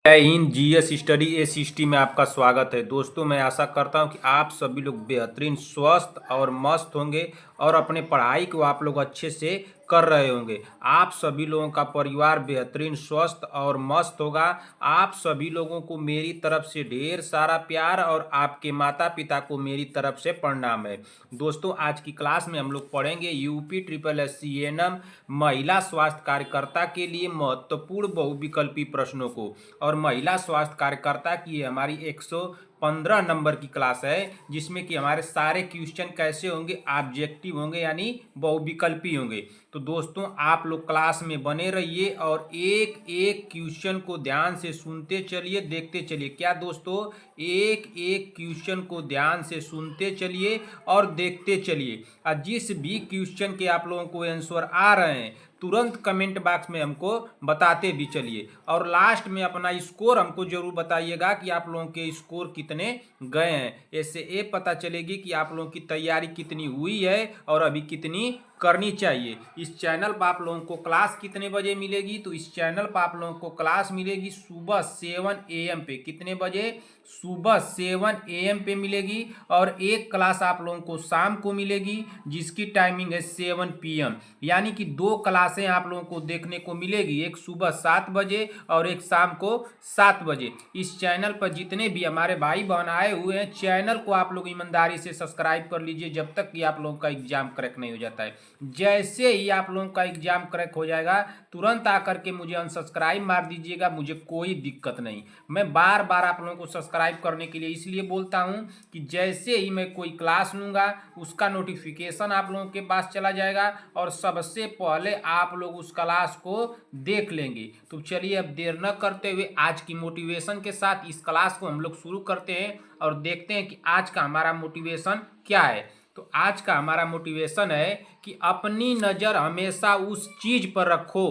जय Hind. GS study ए60 में आपका स्वागत है। दोस्तों, मैं आशा करता हूं कि आप सभी लोग बेहतरीन स्वस्थ और मस्त होंगे और अपने पढ़ाई को आप लोग अच्छे से कर रहे होंगे। आप सभी लोगों का परिवार बेहतरीन स्वस्थ और मस्त होगा। आप सभी लोगों को मेरी तरफ से ढेर सारा प्यार और आपके माता पिता को मेरी तरफ से प्रणाम है। दोस्तों, आज की क्लास में हम लोग पढ़ेंगे UP triple S C ANM महिला स्वास्थ्य कार्यकर्ता के लिए महत्वपूर्ण बहुविकल्पी प्रश्नों को। और महिला स्वास्थ्य कार्यकर्ता की हमारी 115 नंबर की क्लास है, जिसमें कि हमारे सारे क्वेश्चन कैसे होंगे, ऑब्जेक्टिव होंगे यानी बहुविकल्पी होंगे। तो दोस्तों, आप लोग क्लास में बने रहिए और एक एक क्वेश्चन को ध्यान से सुनते चलिए, देखते चलिए। क्या दोस्तों, एक एक क्वेश्चन को ध्यान से सुनते चलिए और देखते चलिए। और जिस भी क्वेश्चन के आप लोगों को आंसर आ रहे हैं, तुरंत कमेंट बॉक्स में हमको बताते भी चलिए। और लास्ट में अपना स्कोर हमको जरूर बताइएगा कि आप लोगों के स्कोर कितने गए हैं। इससे ये पता चलेगी कि आप लोगों की तैयारी कितनी हुई है और अभी कितनी करनी चाहिए। इस चैनल पर आप लोगों को क्लास कितने बजे मिलेगी? तो इस चैनल पर आप लोगों को क्लास मिलेगी सुबह 7 AM पे। कितने बजे? सुबह 7 AM पे मिलेगी। और एक क्लास आप लोगों को शाम को मिलेगी, जिसकी टाइमिंग है 7 PM। यानी कि दो क्लासें आप लोगों को देखने को मिलेगी, एक सुबह 7 बजे और एक शाम को 7 बजे। इस चैनल पर जितने भी हमारे भाई बहन आए हुए हैं, चैनल को आप लोग ईमानदारी से सब्सक्राइब कर लीजिए, जब तक कि आप लोगों का एग्जाम क्रैक नहीं हो जाता है। जैसे ही आप लोगों का एग्जाम क्रैक हो जाएगा, तुरंत आकर के मुझे अनसब्सक्राइब मार दीजिएगा, मुझे कोई दिक्कत नहीं। मैं बार बार आप लोगों को सब्सक्राइब करने के लिए इसलिए बोलता हूं कि जैसे ही मैं कोई क्लास लूंगा, उसका नोटिफिकेशन आप लोगों के पास चला जाएगा और सबसे पहले आप लोग उस क्लास को देख लेंगे। तो चलिए, अब देर न करते हुए आज की मोटिवेशन के साथ इस क्लास को हम लोग शुरू करते हैं और देखते हैं कि आज का हमारा मोटिवेशन क्या है। तो आज का हमारा मोटिवेशन है कि अपनी नज़र हमेशा उस चीज़ पर रखो।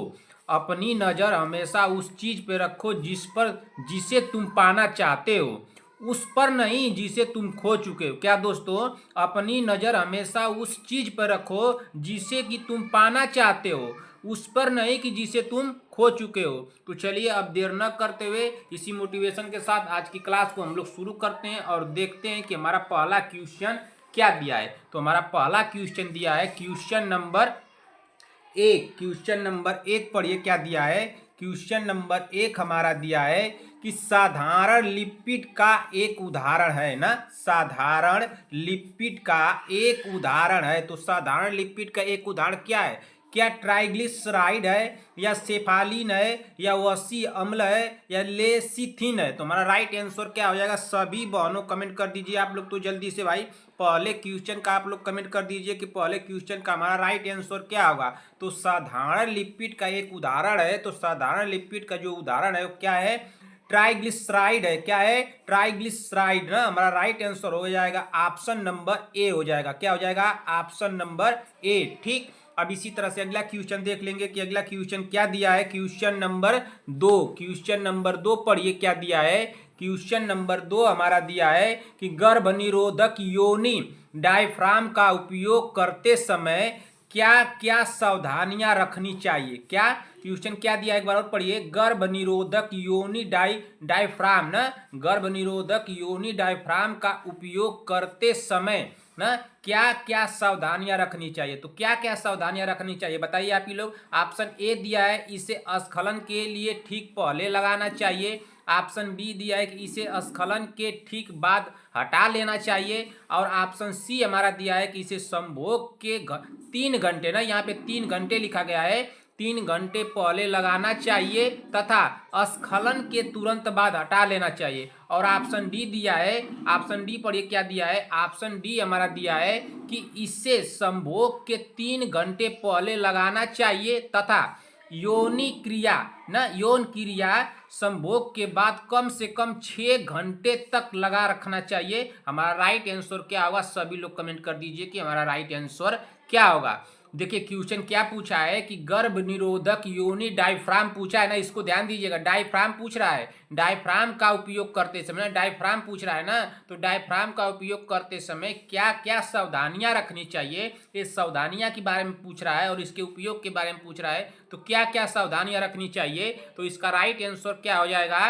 अपनी नज़र हमेशा उस चीज़ पर रखो जिसे तुम पाना चाहते हो, उस पर नहीं जिसे तुम खो चुके हो। क्या दोस्तों? अपनी नज़र हमेशा उस चीज़ पर रखो जिसे कि तुम पाना चाहते हो, उस पर नहीं कि जिसे तुम खो चुके हो। तो चलिए, अब देर न करते हुए इसी मोटिवेशन के साथ आज की क्लास को हम लोग शुरू करते हैं और देखते हैं कि हमारा पहला क्वेश्चन क्या दिया है। तो हमारा पहला क्वेश्चन दिया है क्वेश्चन नंबर 1। क्वेश्चन नंबर 1 पढ़िए क्या दिया है। क्वेश्चन नंबर 1 हमारा दिया है कि साधारण लिपिड का एक उदाहरण है ना। साधारण लिपिड का एक उदाहरण है। तो साधारण लिपिड का एक उदाहरण क्या है? क्या ट्राइग्लिसराइड है, या सेफालिन है, या वसी अम्ल है, या लेसिथिन है? तो हमारा राइट आंसर क्या हो जाएगा? सभी बहनों कमेंट कर दीजिए आप लोग तो जल्दी से भाई। पहले क्वेश्चन का आप लोग कमेंट कर दीजिए कि पहले क्वेश्चन का हमारा राइट आंसर क्या होगा। तो साधारण लिपिड का एक उदाहरण है। तो साधारण लिपिड का जो उदाहरण है वो क्या है? ट्राइग्लिसराइड है। क्या है? ट्राइग्लिसराइड ना। हमारा राइट आंसर हो जाएगा ऑप्शन नंबर ए हो जाएगा। क्या हो जाएगा? Option number A. ठीक। अब इसी तरह से अगला क्वेश्चन देख लेंगे कि अगला क्वेश्चन क्या दिया है। Question number 2। क्वेश्चन नंबर 2 पढ़िए क्या दिया है। क्वेश्चन नंबर 2 हमारा दिया है कि गर्भ निरोधक योनि डायफ्राम का उपयोग करते समय क्या क्या सावधानियां रखनी चाहिए। क्या क्वेश्चन क्या दिया है, एक बार और पढ़िए। गर्भ निरोधक योनि डायफ्राम ना, गर्भ निरोधक योनि डायफ्राम का उपयोग करते समय ना क्या क्या सावधानियां रखनी चाहिए। तो क्या क्या सावधानियां रखनी चाहिए बताइए आप ही लोग। ऑप्शन ए दिया है इसे स्खलन के लिए ठीक पहले लगाना चाहिए। ऑप्शन बी दिया है कि इसे स्खलन के ठीक बाद हटा लेना चाहिए। और ऑप्शन सी हमारा दिया है कि इसे संभोग के 3 घंटे ना, यहाँ पे 3 घंटे लिखा गया है, 3 घंटे पहले लगाना चाहिए तथा स्खलन के तुरंत बाद हटा लेना चाहिए। और ऑप्शन डी दिया है। ऑप्शन डी पढ़िए क्या दिया है। ऑप्शन डी हमारा दिया है कि इसे संभोग के 3 घंटे पहले लगाना चाहिए तथा योनि क्रिया ना, यौन क्रिया संभोग के बाद कम से कम 6 घंटे तक लगा रखना चाहिए। हमारा राइट आंसर क्या होगा? सभी लोग कमेंट कर दीजिए कि हमारा राइट आंसर क्या होगा। देखिए क्वेश्चन क्या पूछा है कि गर्भ निरोधक योनि डायफ्राम पूछा है ना, इसको ध्यान दीजिएगा। डायफ्राम पूछ रहा है, डायफ्राम का उपयोग करते समय, डायफ्राम पूछ रहा है ना, तो डायफ्राम का उपयोग करते समय क्या क्या सावधानियां रखनी चाहिए, इस सावधानियां के बारे में पूछ रहा है और इसके उपयोग के बारे में पूछ रहा है। तो क्या क्या सावधानियां रखनी चाहिए, तो इसका राइट आंसर क्या हो जाएगा?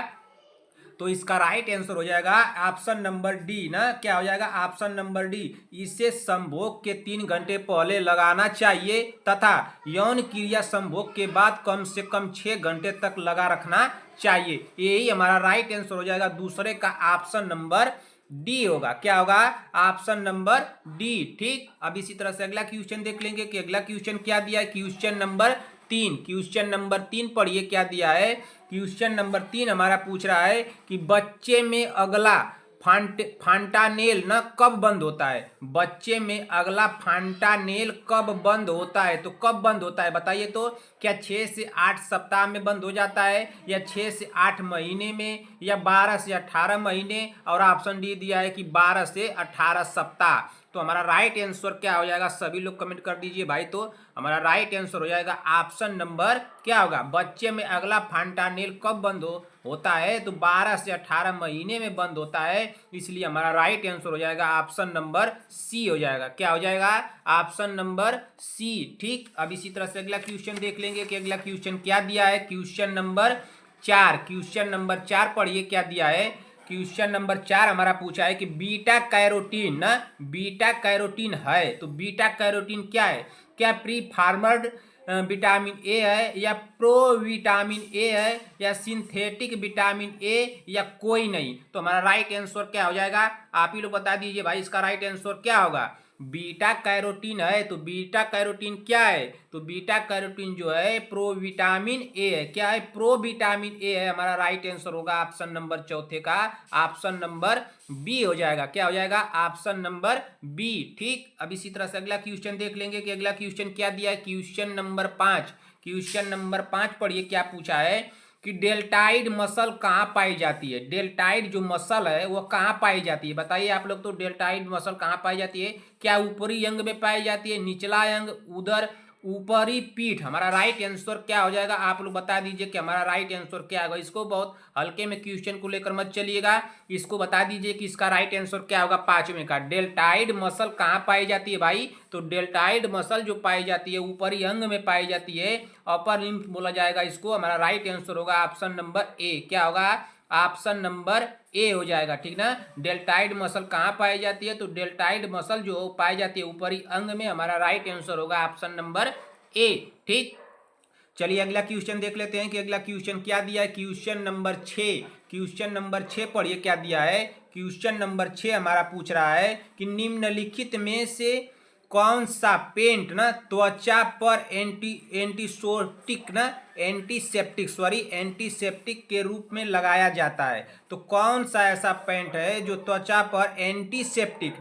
तो इसका राइट आंसर हो जाएगा ऑप्शन नंबर डी ना। क्या हो जाएगा? Option number D. इसे संभोग के 3 घंटे पहले लगाना चाहिए तथा यौन क्रिया संभोग के बाद कम से कम 6 घंटे तक लगा रखना चाहिए। यही हमारा राइट आंसर हो जाएगा। दूसरे का ऑप्शन नंबर डी होगा। क्या होगा? Option number D. ठीक, अब इसी तरह से अगला क्वेश्चन देख लेंगे कि अगला क्वेश्चन क्या दिया है। क्वेश्चन नंबर 3, क्वेश्चन नंबर 3 पढ़िए क्या दिया है। क्वेश्चन नंबर 3 हमारा पूछ रहा है कि बच्चे में अगला फांटानेल न कब बंद होता है। बच्चे में अगला फांटानेल कब बंद होता है? तो कब बंद होता है बताइए तो। क्या 6 से 8 सप्ताह में बंद हो जाता है, या 6 से 8 महीने में, या 12 से 18 महीने, और ऑप्शन डी दिया है कि 12 से 18 सप्ताह। तो हमारा राइट आंसर क्या हो जाएगा? सभी लोग कमेंट कर दीजिए भाई। तो हमारा राइट आंसर हो जाएगा ऑप्शन नंबर क्या होगा? बच्चे में अगला फांटानेल कब बंद होता है? तो 12 से 18 महीने में बंद होता है, इसलिए हमारा राइट आंसर हो जाएगा ऑप्शन नंबर सी हो जाएगा। क्या हो जाएगा? Option number C. ठीक, अब इसी तरह से अगला क्वेश्चन देख लेंगे कि अगला क्वेश्चन क्या दिया है। क्वेश्चन नंबर 4, क्वेश्चन नंबर 4 पढ़िए क्या दिया है। क्वेश्चन नंबर 4 हमारा पूछा है कि बीटा कैरोटीन ना, बीटा कैरोटीन है तो बीटा कैरोटीन क्या है? क्या प्री फार्मर्ड विटामिन ए है, या प्रो विटामिन ए है, या सिंथेटिक विटामिन ए, या कोई नहीं? तो हमारा राइट आंसर क्या हो जाएगा? आप ही लोग बता दीजिए भाई, इसका राइट आंसर क्या होगा। बीटा कैरोटीन है तो बीटा कैरोटीन क्या है? तो बीटा कैरोटीन जो है प्रोविटामिन ए है। क्या है? प्रोविटामिन ए है। हमारा राइट आंसर होगा ऑप्शन नंबर चौथे का ऑप्शन नंबर बी हो जाएगा। क्या हो जाएगा? Option number B. ठीक, अब इसी तरह से अगला क्वेश्चन देख लेंगे कि अगला क्वेश्चन क्या दिया है। क्वेश्चन नंबर 5, क्वेश्चन नंबर 5 पढ़िए क्या पूछा है कि डेल्टाइड मसल कहाँ पाई जाती है। डेल्टाइड जो मसल है वो कहाँ पाई जाती है बताइए आप लोग। तो डेल्टाइड मसल कहाँ पाई जाती है? क्या ऊपरी अंग में पाई जाती है, निचला अंग, उदर, ऊपरी पीठ? हमारा राइट आंसर क्या हो जाएगा? आप लोग बता दीजिए कि हमारा राइट आंसर क्या होगा। इसको बहुत हल्के में क्वेश्चन को लेकर मत चलिएगा, इसको बता दीजिए कि इसका राइट आंसर क्या होगा। 5वें का डेल्टाइड मसल कहाँ पाई जाती है भाई? तो डेल्टाइड मसल जो पाई जाती है ऊपरी अंग में पाई जाती है, अपर लिम्फ बोला जाएगा इसको। हमारा राइट आंसर होगा ऑप्शन नंबर ए। क्या होगा? ऑप्शन नंबर ए हो जाएगा। ठीक ना। डेल्टाइड मसल कहाँ पाई जाती है? तो डेल्टाइड मसल जो पाई जाती है ऊपरी अंग में। हमारा राइट आंसर होगा ऑप्शन नंबर ए। ठीक, चलिए अगला क्वेश्चन देख लेते हैं कि अगला क्वेश्चन क्या दिया है। क्वेश्चन नंबर 6, क्वेश्चन नंबर 6 पढ़िए क्या दिया है। क्वेश्चन नंबर 6 हमारा पूछ रहा है कि निम्नलिखित में से कौन सा पेंट ना त्वचा पर एंटीसेप्टिक के रूप में लगाया जाता है। तो कौन सा ऐसा पेंट है जो त्वचा पर एंटीसेप्टिक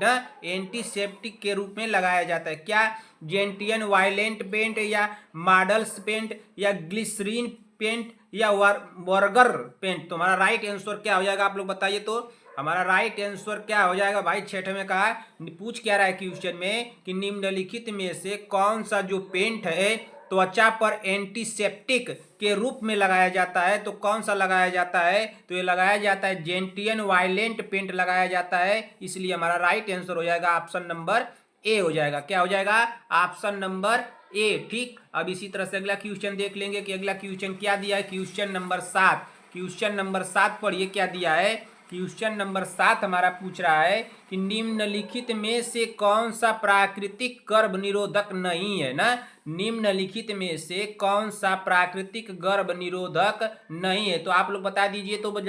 के रूप में लगाया जाता है? क्या जेंटियन वायलेंट पेंट, या मॉडल्स पेंट, या ग्लिसरीन पेंट, या वर्गर पेंट? तो हमारा राइट आंसर क्या हो जाएगा? आप लोग बताइए तो। हमारा राइट आंसर क्या हो जाएगा भाई? 6 में कहा पूछ क्या रहा है क्वेश्चन में कि निम्नलिखित में से कौन सा जो पेंट है त्वचा पर एंटीसेप्टिक के रूप में लगाया जाता है। तो कौन सा लगाया जाता है? तो ये लगाया जाता है जेंटियन वायलेंट पेंट लगाया जाता है, इसलिए हमारा राइट आंसर हो जाएगा ऑप्शन नंबर ए हो जाएगा। क्या हो जाएगा? Option number A. ठीक, अब इसी तरह से अगला क्वेश्चन देख लेंगे कि अगला क्वेश्चन क्या दिया है। क्वेश्चन नंबर 7, क्वेश्चन नंबर 7 पढ़िए क्या दिया है। क्वेश्चन नंबर 7 हमारा पूछ रहा है कि निम्नलिखित में से कौन सा प्राकृतिक गर्भ निरोधक नहीं है ना। निम्नलिखित में से कौन सा प्राकृतिक गर्भ निरोधक नहीं है? तो आप लोग बता दीजिए तो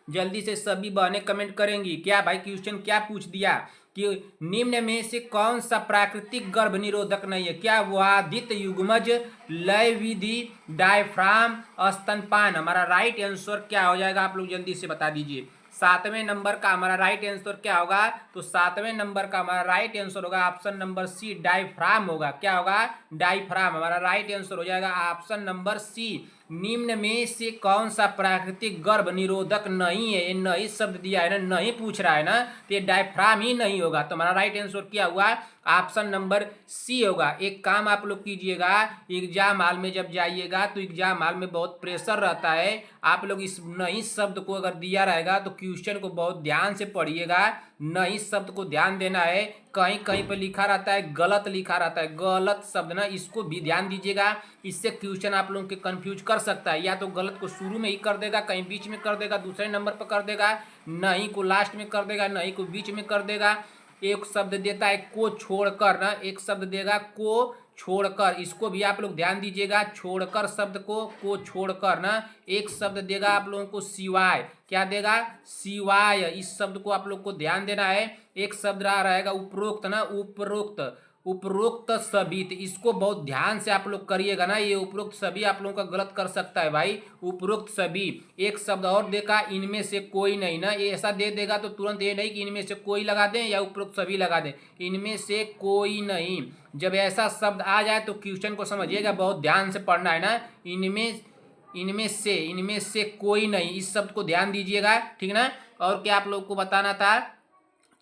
जल्दी से सभी बहनें कमेंट करेंगी। क्या भाई क्वेश्चन क्या पूछ दिया कि निम्न में से कौन सा प्राकृतिक गर्भ निरोधक नहीं है? क्या वादित युग्मज, लय विधि, डायफ्राम, स्तनपान? हमारा राइट आंसर क्या हो जाएगा? आप लोग जल्दी से बता दीजिए। 7वें नंबर का हमारा राइट आंसर क्या होगा? तो 7वें नंबर का हमारा राइट आंसर होगा ऑप्शन नंबर सी, डायफ्राम होगा। क्या होगा? डायफ्राम। हमारा राइट आंसर हो जाएगा ऑप्शन नंबर सी। निम्न में से कौन सा प्राकृतिक गर्भ निरोधक नहीं है? ये नहीं शब्द दिया है ना, नहीं पूछ रहा है ना, तो ये डायफ्राम ही नहीं होगा। तो हमारा राइट आंसर क्या हुआ? ऑप्शन नंबर सी होगा। एक काम आप लोग कीजिएगा, एग्जाम हॉल में जब जाइएगा तो एग्जाम हॉल में बहुत प्रेशर रहता है। आप लोग इस नई शब्द को अगर दिया रहेगा तो क्वेश्चन को बहुत ध्यान से पढ़िएगा, नई शब्द को ध्यान देना है। कहीं कहीं पर लिखा रहता है गलत, लिखा रहता है गलत शब्द ना, इसको भी ध्यान दीजिएगा। इससे क्वेश्चन आप लोगों के कंफ्यूज कर सकता है, या तो गलत को शुरू में ही कर देगा, कहीं बीच में कर देगा, दूसरे नंबर पर कर देगा, नहीं को लास्ट में कर देगा, नहीं को बीच में कर देगा। एक शब्द देता है को छोड़कर ना, एक शब्द देगा को छोड़कर, इसको भी आप लोग ध्यान दीजिएगा। छोड़कर शब्द को छोड़कर ना, एक शब्द देगा आप लोगों को सिवाय, क्या देगा सिवाय, इस शब्द को आप लोग को ध्यान देना है। एक शब्द रहेगा उपरोक्त ना, उपरोक्त, उपरोक्त सभी, तो इसको बहुत ध्यान से आप लोग करिएगा ना। ये उपरोक्त सभी आप लोगों का गलत कर सकता है भाई, उपरोक्त सभी। एक शब्द और देखा इनमें से कोई नहीं ना, ये ऐसा दे देगा तो तुरंत ये नहीं कि इनमें से कोई लगा दें या उपरोक्त सभी लगा दें, इनमें से कोई नहीं। जब ऐसा शब्द आ जाए तो क्वेश्चन को समझिएगा, बहुत ध्यान से पढ़ना है ना। इनमें से कोई नहीं, इस शब्द को ध्यान दीजिएगा, ठीक ना। और क्या आप लोग को बताना था,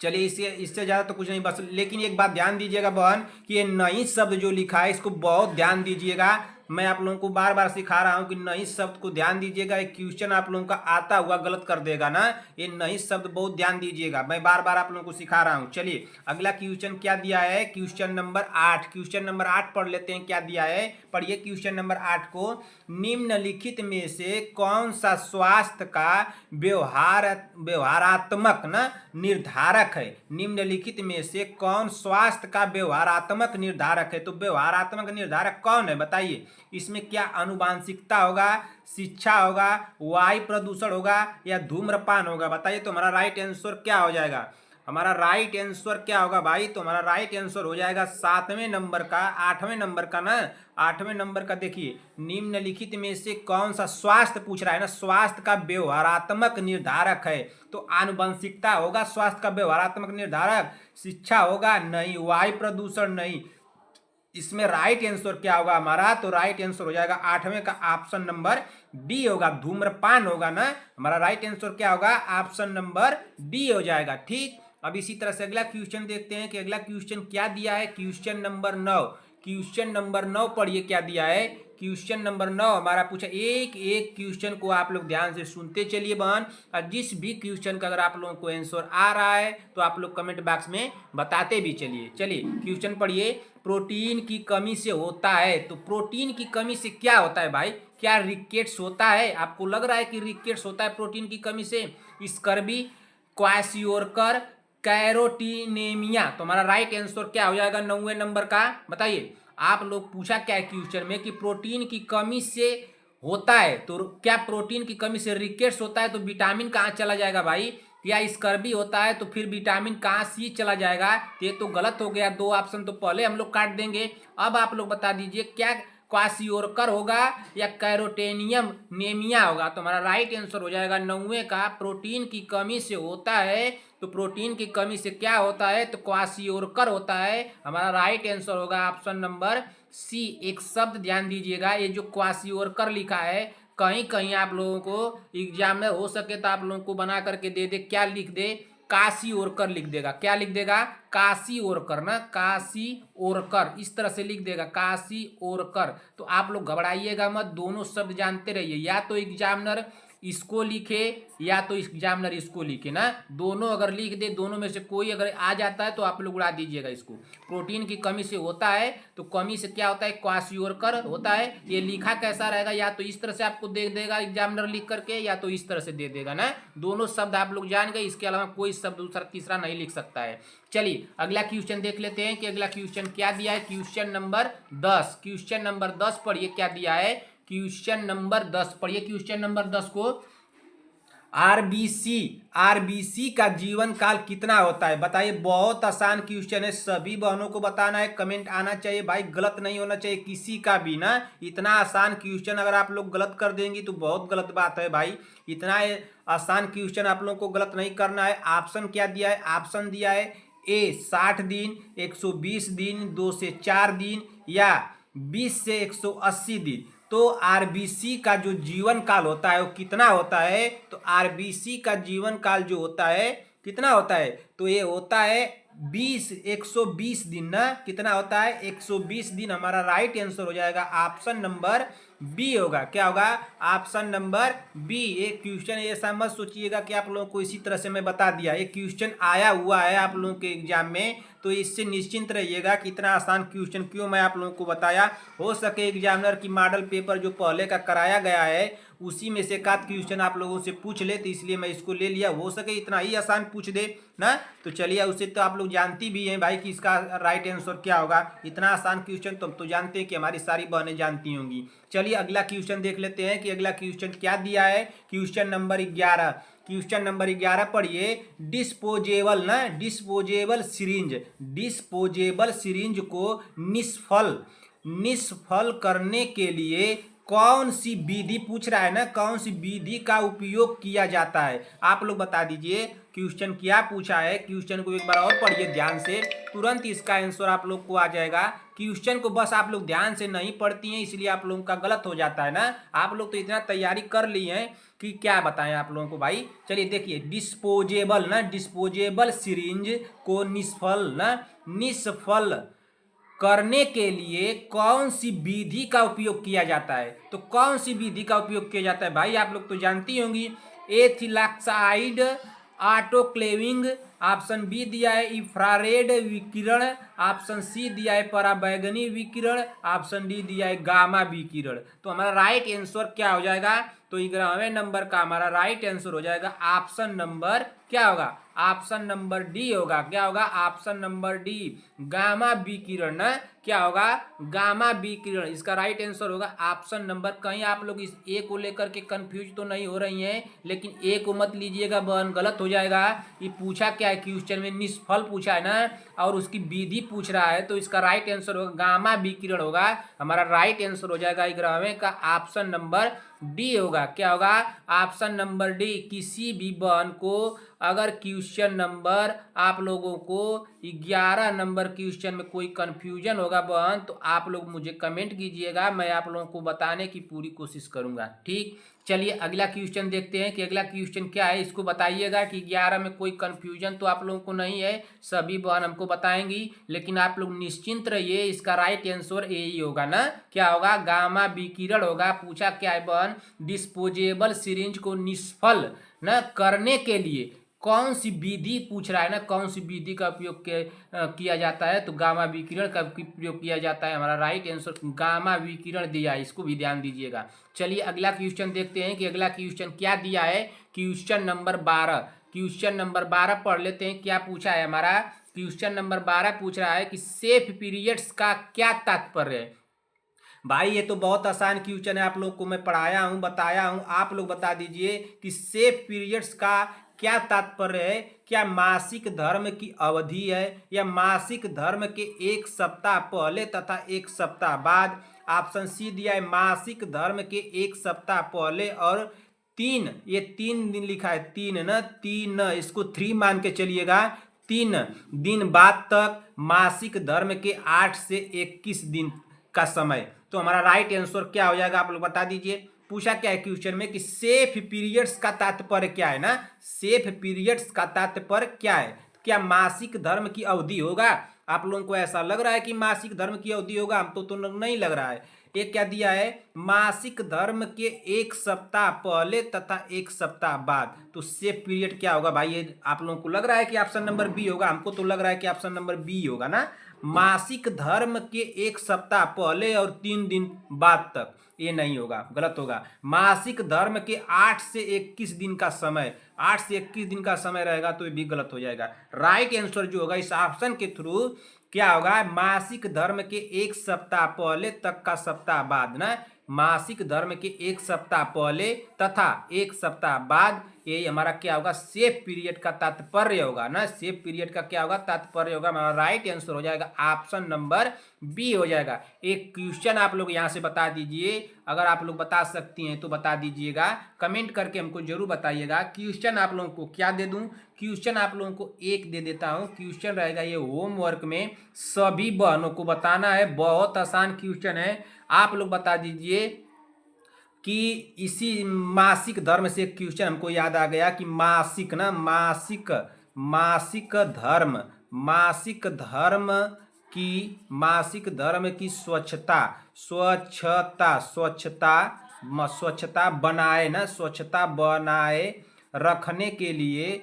चलिए इससे ज़्यादा तो कुछ नहीं बस, लेकिन एक बात ध्यान दीजिएगा बहन कि ये नई शब्द जो लिखा है इसको बहुत ध्यान दीजिएगा। मैं आप लोगों को बार बार सिखा रहा हूँ कि नई शब्द को ध्यान दीजिएगा। एक क्वेश्चन आप लोगों का आता हुआ गलत कर देगा ना, ये नई शब्द बहुत ध्यान दीजिएगा, मैं बार बार आप लोगों को सिखा रहा हूँ। चलिए अगला क्वेश्चन क्या दिया है, क्वेश्चन नंबर 8, क्वेश्चन नंबर 8 पढ़ लेते हैं क्या दिया है। पढ़िए क्वेश्चन नंबर 8 को, निम्नलिखित में से कौन सा स्वास्थ्य का व्यवहारात्मक ना निर्धारक है। निम्नलिखित में से कौन स्वास्थ्य का व्यवहारात्मक निर्धारक है, तो व्यवहारात्मक निर्धारक कौन है बताइए। इसमें क्या अनुवांशिकता होगा, शिक्षा होगा, वायु प्रदूषण होगा या धूम्रपान होगा, बताइए। तो हमारा राइट आंसर क्या हो जाएगा, हमारा राइट आंसर क्या होगा भाई, तो हमारा राइट आंसर हो जाएगा 7वें नंबर का, 8वें नंबर का ना, 8वें नंबर का। देखिए निम्नलिखित में से कौन सा स्वास्थ्य पूछ रहा है ना, स्वास्थ्य का व्यवहारात्मक निर्धारक है, तो आनुवंशिकता होगा स्वास्थ्य का व्यवहारात्मक निर्धारक, शिक्षा होगा नहीं, वायु प्रदूषण नहीं। इसमें राइट आंसर क्या होगा हमारा, तो राइट आंसर हो जाएगा 8वें का ऑप्शन नंबर डी होगा, धूम्रपान होगा ना। हमारा राइट आंसर क्या होगा, ऑप्शन नंबर डी हो जाएगा, ठीक। अब इसी तरह से अगला क्वेश्चन देखते हैं कि अगला क्वेश्चन क्या दिया है। क्वेश्चन नंबर 9, क्वेश्चन नंबर 9 पढ़िए क्या दिया है। क्वेश्चन नंबर 9 हमारा पूछा, एक एक क्वेश्चन को आप लोग ध्यान से सुनते चलिए बहन, और जिस भी क्वेश्चन का अगर आप लोगों को आंसर आ रहा है तो आप लोग कमेंट बॉक्स में बताते भी चलिए। चलिए क्वेश्चन पढ़िए, प्रोटीन की कमी से होता है, तो प्रोटीन की कमी से क्या होता है भाई, क्या रिकेट्स होता है, आपको लग रहा है कि रिकेट्स होता है प्रोटीन की कमी से, स्कर्वी, क्वाशियोरकर, कैरोटीनेमिया। तो हमारा राइट आंसर क्या हो जाएगा 9वें नंबर का, बताइए। आप लोग पूछा क्या है क्वेश्चन में कि प्रोटीन की कमी से होता है, तो क्या प्रोटीन की कमी से रिकेट्स होता है, तो विटामिन कहाँ चला जाएगा भाई, या स्कर्वी होता है तो फिर विटामिन कहाँ सी चला जाएगा। ये तो गलत हो गया, 2 ऑप्शन तो पहले हम लोग काट देंगे। अब आप लोग बता दीजिए क्या क्वाशियोरकर होगा या कैरोटेनियम नेमिया होगा, तो हमारा राइट आंसर हो जाएगा 9वें का, प्रोटीन की कमी से होता है, तो प्रोटीन की कमी से क्या होता है, तो क्वाशियोरकर होता है। हमारा राइट आंसर होगा ऑप्शन नंबर सी। एक शब्द ध्यान दीजिएगा, ये जो क्वाशियोरकर लिखा है, कहीं कहीं आप लोगों को एग्जाम में हो सके तो आप लोगों को बना करके दे दे, क्या लिख दे, काशी ओरकर लिख देगा, क्या लिख देगा, काशी ओरकर ना, काशी ओरकर, इस तरह से लिख देगा काशी ओरकर। तो आप लोग घबराइएगा मत, दोनों शब्द जानते रहिए, या तो एग्जामिनर इसको लिखे या तो एग्जामिनर इसको लिखे ना, दोनों अगर लिख दे, दोनों में से कोई अगर आ जाता है तो आप लोग उड़ा दीजिएगा इसको। प्रोटीन की कमी से होता है, तो कमी से क्या होता है, क्वाशियोरकर होता है। ये लिखा कैसा रहेगा, या तो इस तरह से आपको दे देगा एग्जामिनर लिख करके, या तो इस तरह से दे देगा ना। दोनों शब्द आप लोग जान गए, इसके अलावा कोई शब्द दूसरा तीसरा नहीं लिख सकता है। चलिए अगला क्वेश्चन देख लेते हैं कि अगला क्वेश्चन क्या दिया है। क्वेश्चन नंबर 10, क्वेश्चन नंबर 10 पढ़िए क्या दिया है। क्वेश्चन नंबर 10 पढ़िए, क्वेश्चन नंबर 10 को, आरबीसी का जीवन काल कितना होता है, बताइए। बहुत आसान क्वेश्चन है, सभी बहनों को बताना है, कमेंट आना चाहिए भाई, गलत नहीं होना चाहिए किसी का भी ना। इतना आसान क्वेश्चन अगर आप लोग गलत कर देंगी तो बहुत गलत बात है भाई, इतना आसान क्वेश्चन आप लोगों को गलत नहीं करना है। ऑप्शन क्या दिया है, ऑप्शन दिया है ए 60 दिन, 120 दिन, 2 से 4 दिन या 20 से 180 दिन। तो आरबीसी का जो जीवन काल होता है वो कितना होता है, तो आरबीसी का जीवन काल जो होता है कितना होता है, तो ये होता है 120 दिन ना, कितना होता है 120 दिन। हमारा राइट आंसर हो जाएगा ऑप्शन नंबर बी होगा। क्या होगा? Option number B. एक क्वेश्चन ऐसा मत सोचिएगा कि आप लोगों को इसी तरह से मैं बता दिया, एक क्वेश्चन आया हुआ है आप लोगों के एग्जाम में, तो इससे निश्चिंत रहिएगा कि इतना आसान क्वेश्चन क्यों मैं आप लोगों को बताया। हो सके एग्जामिनर की मॉडल पेपर जो पहले का कराया गया है उसी में से एक आध क्वेश्चन आप लोगों से पूछ ले, तो इसलिए मैं इसको ले लिया। हो सके इतना ही आसान पूछ दे ना, तो चलिए उसे तो आप लोग जानती भी हैं भाई कि इसका राइट आंसर क्या होगा। इतना आसान क्वेश्चन तो जानते हैं कि हमारी सारी बहनें जानती होंगी। चलिए अगला क्वेश्चन देख लेते हैं कि अगला क्वेश्चन क्या दिया है। क्वेश्चन नंबर 11, क्वेश्चन नंबर 11 पढ़िए। डिस्पोजेबल ना, डिस्पोजेबल सिरिंज, डिस्पोजेबल सिरिंज को निष्फल करने के लिए कौन सी विधि, पूछ रहा है ना, कौन सी विधि का उपयोग किया जाता है। आप लोग बता दीजिए क्वेश्चन क्या पूछा है। क्वेश्चन को एक बार और पढ़िए ध्यान से, तुरंत इसका आंसर आप लोग को आ जाएगा। क्वेश्चन को बस आप लोग ध्यान से नहीं पढ़ती हैं, इसलिए आप लोगों का गलत हो जाता है ना। आप लोग तो इतना तैयारी कर ली हैं कि क्या बताएं आप लोगों को भाई। चलिए देखिए, डिस्पोजेबल ना, डिस्पोजेबल सिरिंज को निष्फल करने के लिए कौन सी विधि का उपयोग किया जाता है। तो कौन सी विधि का उपयोग किया जाता है भाई, आप लोग तो जानती होंगी। एथिलॉक्साइड ऑटोक्लेविंग, ऑप्शन बी दिया है इंफ्रारेड विकिरण, ऑप्शन सी दिया है पराबैंगनी विकिरण, ऑप्शन डी दिया है गामा विकिरण। तो हमारा राइट आंसर क्या हो जाएगा? तो 11वें नंबर का हमारा राइट आंसर हो जाएगा ऑप्शन नंबर क्या होगा? ऑप्शन नंबर डी होगा। क्या होगा? ऑप्शन नंबर डी, गामा विकिरण ना। क्या होगा? गामा विकिरण। इसका राइट आंसर होगा ऑप्शन नंबर। कहीं आप लोग इस ए को लेकर के कंफ्यूज तो नहीं हो रही हैं, लेकिन ए को मत लीजिएगा बहन, गलत हो जाएगा। ये पूछा क्या है क्वेश्चन में? निष्फल पूछा है ना, और उसकी विधि पूछ रहा है, तो इसका राइट आंसर होगा गामा विकिरण होगा। हमारा राइट आंसर हो जाएगा 11वें का ऑप्शन नंबर डी होगा। क्या होगा? Option number D. किसी भी बहन को अगर क्वेश्चन नंबर आप लोगों को 11 नंबर क्वेश्चन में कोई कंफ्यूजन होगा बहन, तो आप लोग मुझे कमेंट कीजिएगा, मैं आप लोगों को बताने की पूरी कोशिश करूंगा। ठीक, चलिए अगला क्वेश्चन देखते हैं कि अगला क्वेश्चन क्या है। इसको बताइएगा कि 11 में कोई कंफ्यूजन तो आप लोगों को नहीं है, सभी बहन हमको बताएंगी, लेकिन आप लोग निश्चिंत रहिए, इसका राइट आंसर यही होगा ना। क्या होगा? गामा विकिरण होगा। पूछा क्या है बहन? डिस्पोजेबल सिरिंज को निष्फल न करने के लिए कौन सी विधि पूछ रहा है ना, कौन सी विधि का उपयोग किया जाता है। तो गामा विकिरण का उपयोग किया जाता है। हमारा राइट आंसर गामा विकिरण दिया है, इसको भी ध्यान दीजिएगा। चलिए अगला क्वेश्चन देखते हैं कि अगला क्वेश्चन क्या दिया है। क्वेश्चन नंबर 12, क्वेश्चन नंबर 12 पढ़ लेते हैं क्या पूछा है हमारा। क्वेश्चन नंबर 12 पूछ रहा है कि सेफ पीरियड्स का क्या तात्पर्य है। भाई ये तो बहुत आसान क्वेश्चन है, आप लोग को मैं पढ़ाया हूँ, बताया हूँ। आप लोग बता दीजिए कि सेफ पीरियड्स का क्या तात्पर्य है। क्या मासिक धर्म की अवधि है, या मासिक धर्म के एक सप्ताह पहले तथा एक सप्ताह बाद। ऑप्शन सी दिया है मासिक धर्म के एक सप्ताह पहले और 3, ये 3 दिन लिखा है, 3 ना, 3, इसको 3 मान के चलिएगा, 3 दिन बाद तक मासिक धर्म के 8 से 21 दिन का समय। तो हमारा राइट आंसर क्या हो जाएगा, आप लोग बता दीजिए। पूछा क्या है क्वेश्चन में कि सेफ पीरियड्स का तात्पर्य क्या है ना, सेफ पीरियड्स का तात्पर्य क्या है। क्या मासिक धर्म की अवधि होगा? आप लोगों को ऐसा लग रहा है कि मासिक धर्म की अवधि होगा, हमको तो नहीं लग रहा है। एक क्या दिया है? मासिक धर्म के एक सप्ताह पहले तथा एक सप्ताह बाद। तो सेफ पीरियड क्या होगा भाई? ये आप लोगों को लग रहा है कि ऑप्शन नंबर बी होगा, हमको तो लग रहा है कि ऑप्शन नंबर बी होगा ना। मासिक धर्म के एक सप्ताह पहले और 3 दिन बाद तक, ये नहीं होगा, गलत होगा। मासिक धर्म के 8 से 21 दिन का समय, 8 से 21 दिन का समय रहेगा, तो ये भी गलत हो जाएगा। राइट आंसर जो होगा इस ऑप्शन के थ्रू क्या होगा? मासिक धर्म के एक सप्ताह पहले तक का सप्ताह बाद ना, मासिक धर्म के एक सप्ताह पहले तथा एक सप्ताह बाद, ये हमारा क्या होगा? सेफ पीरियड का तात्पर्य होगा ना। सेफ पीरियड का क्या होगा? तात्पर्य होगा। हमारा राइट आंसर हो जाएगा ऑप्शन नंबर बी हो जाएगा। एक क्वेश्चन आप लोग यहाँ से बता दीजिए, अगर आप लोग बता सकती हैं तो बता दीजिएगा, कमेंट करके हमको जरूर बताइएगा। क्वेश्चन आप लोगों को क्या दे दूं? क्वेश्चन आप लोगों को एक दे देता हूं। क्वेश्चन रहेगा ये होमवर्क में, सभी बहनों को बताना है, बहुत आसान क्वेश्चन है। आप लोग बता दीजिए कि इसी मासिक धर्म से एक क्वेश्चन हमको याद आ गया कि मासिक ना, मासिक धर्म, मासिक धर्म की स्वच्छता स्वच्छता बनाए ना, स्वच्छता बनाए रखने के लिए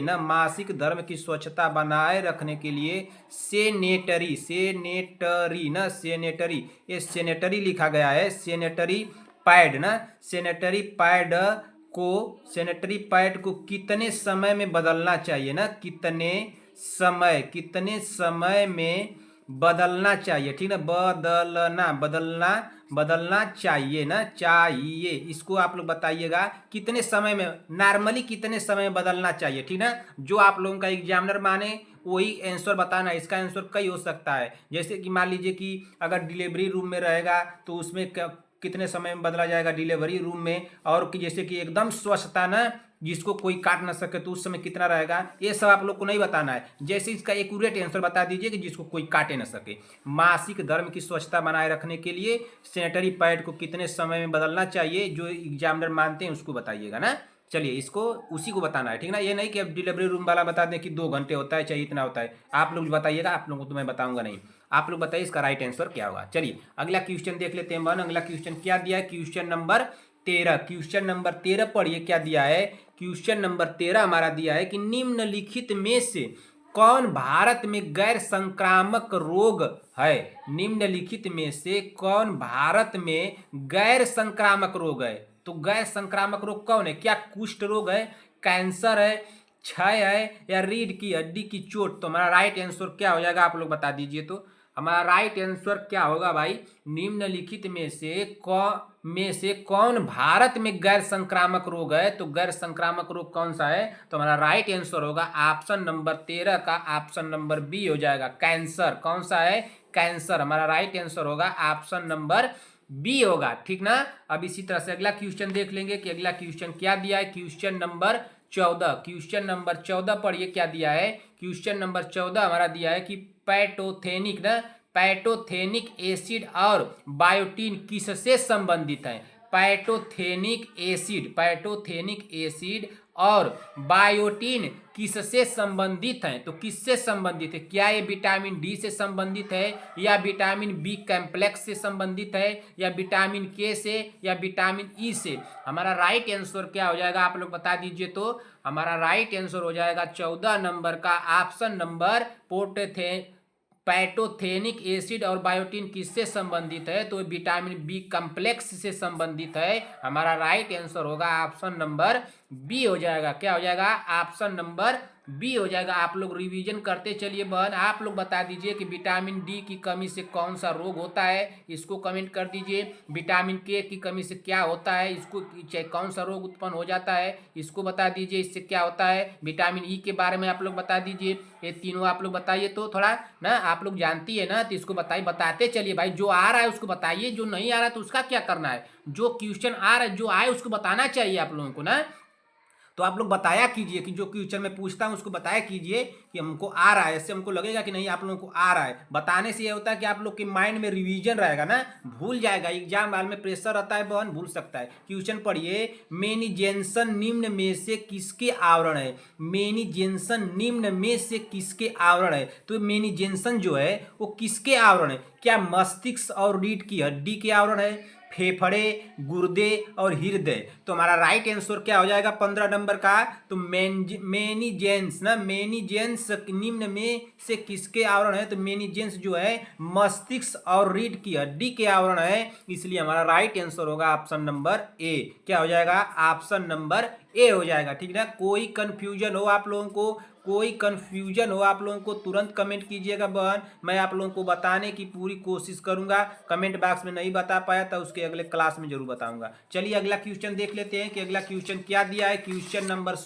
ना, मासिक धर्म की स्वच्छता बनाए रखने के लिए सेनेटरी ये सेनेटरी लिखा गया है, सेनेटरी पैड ना, सेनेटरी पैड को कितने समय में बदलना चाहिए ना, कितने समय में बदलना चाहिए, ठीक ना, बदलना चाहिए ना, चाहिए, इसको आप लोग बताइएगा कितने समय में, नॉर्मली कितने समय में बदलना चाहिए, ठीक ना। जो आप लोगों का एग्जामिनर माने वही आंसर बताना। इसका आंसर कई हो सकता है, जैसे कि मान लीजिए कि अगर डिलीवरी रूम में रहेगा तो उसमें कितने समय में बदला जाएगा डिलीवरी रूम में, और कि जैसे कि एकदम स्वच्छता ना, जिसको कोई काट ना सके तो उस समय कितना रहेगा, ये सब आप लोग को नहीं बताना है। जैसे इसका एक्यूरेट आंसर बता दीजिए कि जिसको कोई काटे ना सके। मासिक धर्म की स्वच्छता बनाए रखने के लिए सैनिटरी पैड को कितने समय में बदलना चाहिए, जो एग्जामिनर मानते हैं उसको बताइएगा ना। चलिए, इसको उसी को बताना है, ठीक ना। ये नहीं कि अब डिलीवरी रूम वाला बता दें कि 2 घंटे होता है, चाहिए इतना होता है। आप लोग बताइएगा, आप लोगों को तो मैं बताऊंगा नहीं। आप लोग बताइए इसका राइट आंसर क्या होगा। चलिए अगला क्वेश्चन देख लेते हैं बहन। अगला क्वेश्चन क्या दिया है, क्वेश्चन नंबर 13 पढ़िए क्या दिया है। क्वेश्चन नंबर 13 हमारा दिया है कि निम्नलिखित में से कौन भारत में गैर संक्रामक रोग है। निम्नलिखित में से कौन भारत में गैर संक्रामक रोग है। तो गैर संक्रामक रोग कौन है, क्या कुष्ठ रोग है, कैंसर है, क्षय है, या रीढ़ की हड्डी की चोट। तो हमारा राइट आंसर क्या हो जाएगा, आप लोग बता दीजिए। तो हमारा राइट आंसर क्या होगा भाई, निम्नलिखित में से कौन भारत में गैर संक्रामक रोग है। तो गैर संक्रामक रोग कौन सा है, तो हमारा राइट आंसर होगा ऑप्शन नंबर 13 का ऑप्शन नंबर बी हो जाएगा, कैंसर। कौन सा है, कैंसर। हमारा राइट आंसर होगा ऑप्शन नंबर बी होगा, ठीक ना। अब इसी तरह से अगला क्वेश्चन देख लेंगे कि अगला क्वेश्चन क्या दिया है। क्वेश्चन नंबर 14 पढ़िए क्या दिया है। क्वेश्चन नंबर 14 हमारा दिया है कि पैटोथेनिक एसिड और बायोटीन किससे संबंधित है। पैटोथेनिक एसिड और बायोटीन किससे संबंधित है। तो किससे संबंधित है, क्या ये विटामिन डी से संबंधित है, या विटामिन बी कॉम्प्लेक्स से संबंधित है, या विटामिन के से, या विटामिन ई से। हमारा राइट आंसर क्या हो जाएगा, आप लोग बता दीजिए। तो हमारा राइट आंसर हो जाएगा 14 नंबर का ऑप्शन नंबर पैटोथेनिक एसिड और बायोटीन किससे संबंधित है, तो विटामिन बी कॉम्प्लेक्स से संबंधित है। हमारा राइट आंसर होगा ऑप्शन नंबर बी हो जाएगा। क्या हो जाएगा, ऑप्शन नंबर बी हो जाएगा। आप लोग रिवीजन करते चलिए बहन। आप लोग बता दीजिए कि विटामिन डी की कमी से कौन सा रोग होता है, इसको कमेंट कर दीजिए। विटामिन के की कमी से क्या होता है, इसको कौन सा रोग उत्पन्न हो जाता है, इसको बता दीजिए, इससे क्या होता है। विटामिन ई के बारे में आप लोग बता दीजिए। ये तीनों आप लोग बताइए। तो थोड़ा ना आप लोग जानती है ना, तो इसको बताते चलिए भाई। जो आ रहा है उसको बताइए, जो नहीं आ रहा है तो उसका क्या करना है। जो क्वेश्चन आ रहा है, जो आए उसको बताना चाहिए आप लोगों को ना। तो आप लोग बताया कीजिए कि जो क्वेश्चन मैं पूछता हूँ उसको बताया कीजिए कि हमको आ रहा है। इससे हमको लगेगा कि नहीं आप लोगों को आ रहा है। बताने से ये होता है कि आप लोग के माइंड में रिवीजन रहेगा ना, भूल जाएगा। एग्जाम वाल में प्रेशर रहता है बहन, भूल सकता है। क्वेश्चन पढ़िए, मेनीजेंसन निम्न में से किसके आवरण है। मेनीजेंसन निम्न में से किसके आवरण है। तो मेनीजेंसन जो है वो किसके आवरण है, क्या मस्तिष्क और रीढ़ की हड्डी के आवरण है, फेफड़े, गुर्दे और हृदय। तो हमारा राइट आंसर क्या हो जाएगा 15 नंबर का। तो मेनीजेंस ना, मेनीजेंस निम्न में से किसके आवरण है। तो मेनीजेंस जो है मस्तिष्क और रीढ़ की हड्डी के आवरण है, इसलिए हमारा राइट आंसर होगा ऑप्शन नंबर ए। क्या हो जाएगा, ऑप्शन नंबर ए हो जाएगा, ठीक ना। कोई कंफ्यूजन हो आप लोगों को, तुरंत कमेंट कीजिएगा बहन। मैं आप लोगों को बताने की पूरी कोशिश करूंगा। कमेंट बॉक्स में नहीं बता पाया तो उसके अगले क्लास में जरूर बताऊंगा। चलिए अगला क्वेश्चन देख लेते हैं कि अगला क्वेश्चन क्या दिया है। क्वेश्चन नंबर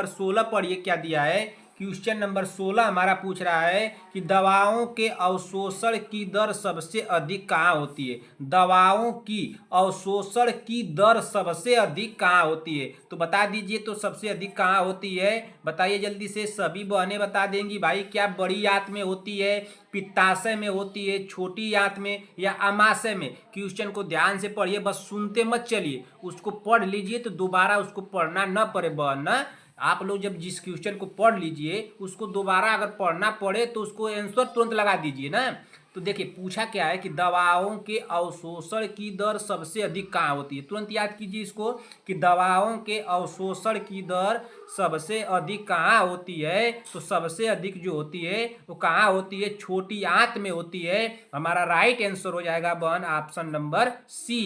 16 पढ़िए क्या दिया है। क्वेश्चन नंबर 16 हमारा पूछ रहा है कि दवाओं के अवशोषण की दर सबसे अधिक कहाँ होती है। दवाओं की अवशोषण की दर सबसे अधिक कहाँ होती है। तो बता दीजिए, तो सबसे अधिक कहाँ होती है, बताइए जल्दी से। सभी बहनें बता देंगी भाई। क्या बड़ी आंत में होती है, पित्ताशय में होती है, छोटी आंत में, या अमाशय में। क्वेश्चन को ध्यान से पढ़िए, बस सुनते मत चलिए, उसको पढ़ लीजिए तो दोबारा उसको पढ़ना न पड़े बहन ना। आप लोग जब जिस क्वेश्चन को पढ़ लीजिए उसको दोबारा अगर पढ़ना पड़े तो उसको आंसर तुरंत लगा दीजिए ना। तो देखिए पूछा क्या है कि दवाओं के अवशोषण की दर सबसे अधिक कहाँ होती है। तुरंत याद कीजिए इसको कि दवाओं के अवशोषण की दर सबसे अधिक कहाँ होती है। तो सबसे अधिक जो होती है वो कहाँ होती है, छोटी आंत में होती है। हमारा राइट आंसर हो जाएगा वन ऑप्शन नंबर सी।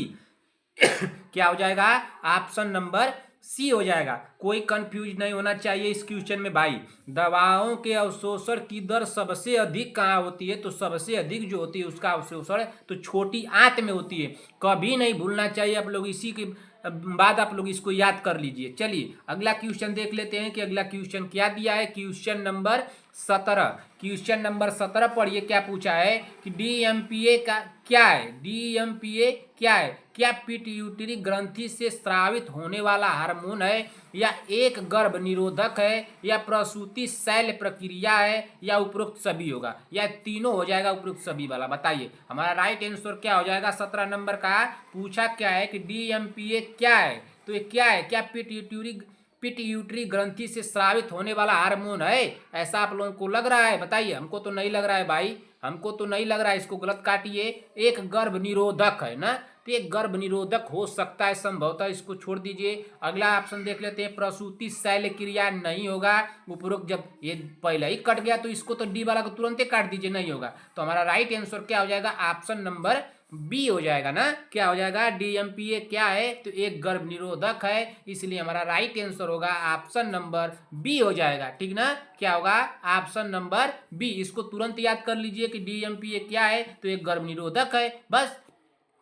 क्या हो जाएगा, ऑप्शन नंबर सी हो जाएगा। कोई कंफ्यूज नहीं होना चाहिए इस क्वेश्चन में भाई। दवाओं के अवशोषण की दर सबसे अधिक कहाँ होती है, तो सबसे अधिक जो होती है उसका अवशोषण तो छोटी आंत में होती है। कभी नहीं भूलना चाहिए आप लोग, इसी के बाद आप लोग इसको याद कर लीजिए। चलिए अगला क्वेश्चन देख लेते हैं कि अगला क्वेश्चन क्या दिया है। क्वेश्चन नंबर 17, क्वेश्चन नंबर 17 पढ़िए क्या पूछा है कि डीएमपीए का क्या है। डीएमपीए क्या है, क्या पिट्यूटरी ग्रंथि से स्रावित होने वाला हार्मोन है, या एक गर्भ निरोधक है, या प्रसूति शैल प्रक्रिया है, या उपरोक्त सभी होगा, या तीनों हो जाएगा उपरोक्त सभी वाला। बताइए हमारा राइट आंसर क्या हो जाएगा। 17 नंबर का पूछा क्या है कि डीएमपीए क्या है, तो ये क्या है, क्या पिट्यूटरी ग्रंथि से स्रावित होने वाला हार्मोन है। ऐसा आप लोगों को लग रहा है, बताइए। हमको तो नहीं लग रहा है भाई, हमको तो नहीं लग रहा है, इसको गलत काटिए। एक गर्भ निरोधक है ना, तो एक गर्भ निरोधक हो सकता है संभवतः, इसको छोड़ दीजिए। अगला ऑप्शन देख लेते हैं, प्रसूति शैल क्रिया नहीं होगा। उपरोक्त जब ये पहले ही कट गया तो इसको तो डी वाला को तुरंत ही काट दीजिए, नहीं होगा। तो हमारा राइट आंसर क्या हो जाएगा, ऑप्शन नंबर बी हो जाएगा ना। क्या हो जाएगा, डीएमपीए क्या है, तो एक गर्भ निरोधक है, इसलिए हमारा राइट आंसर होगा ऑप्शन नंबर बी हो जाएगा। ठीक ना, क्या होगा, ऑप्शन नंबर बी। इसको तुरंत याद कर लीजिए कि डीएमपीए क्या है, तो एक गर्भ निरोधक है। बस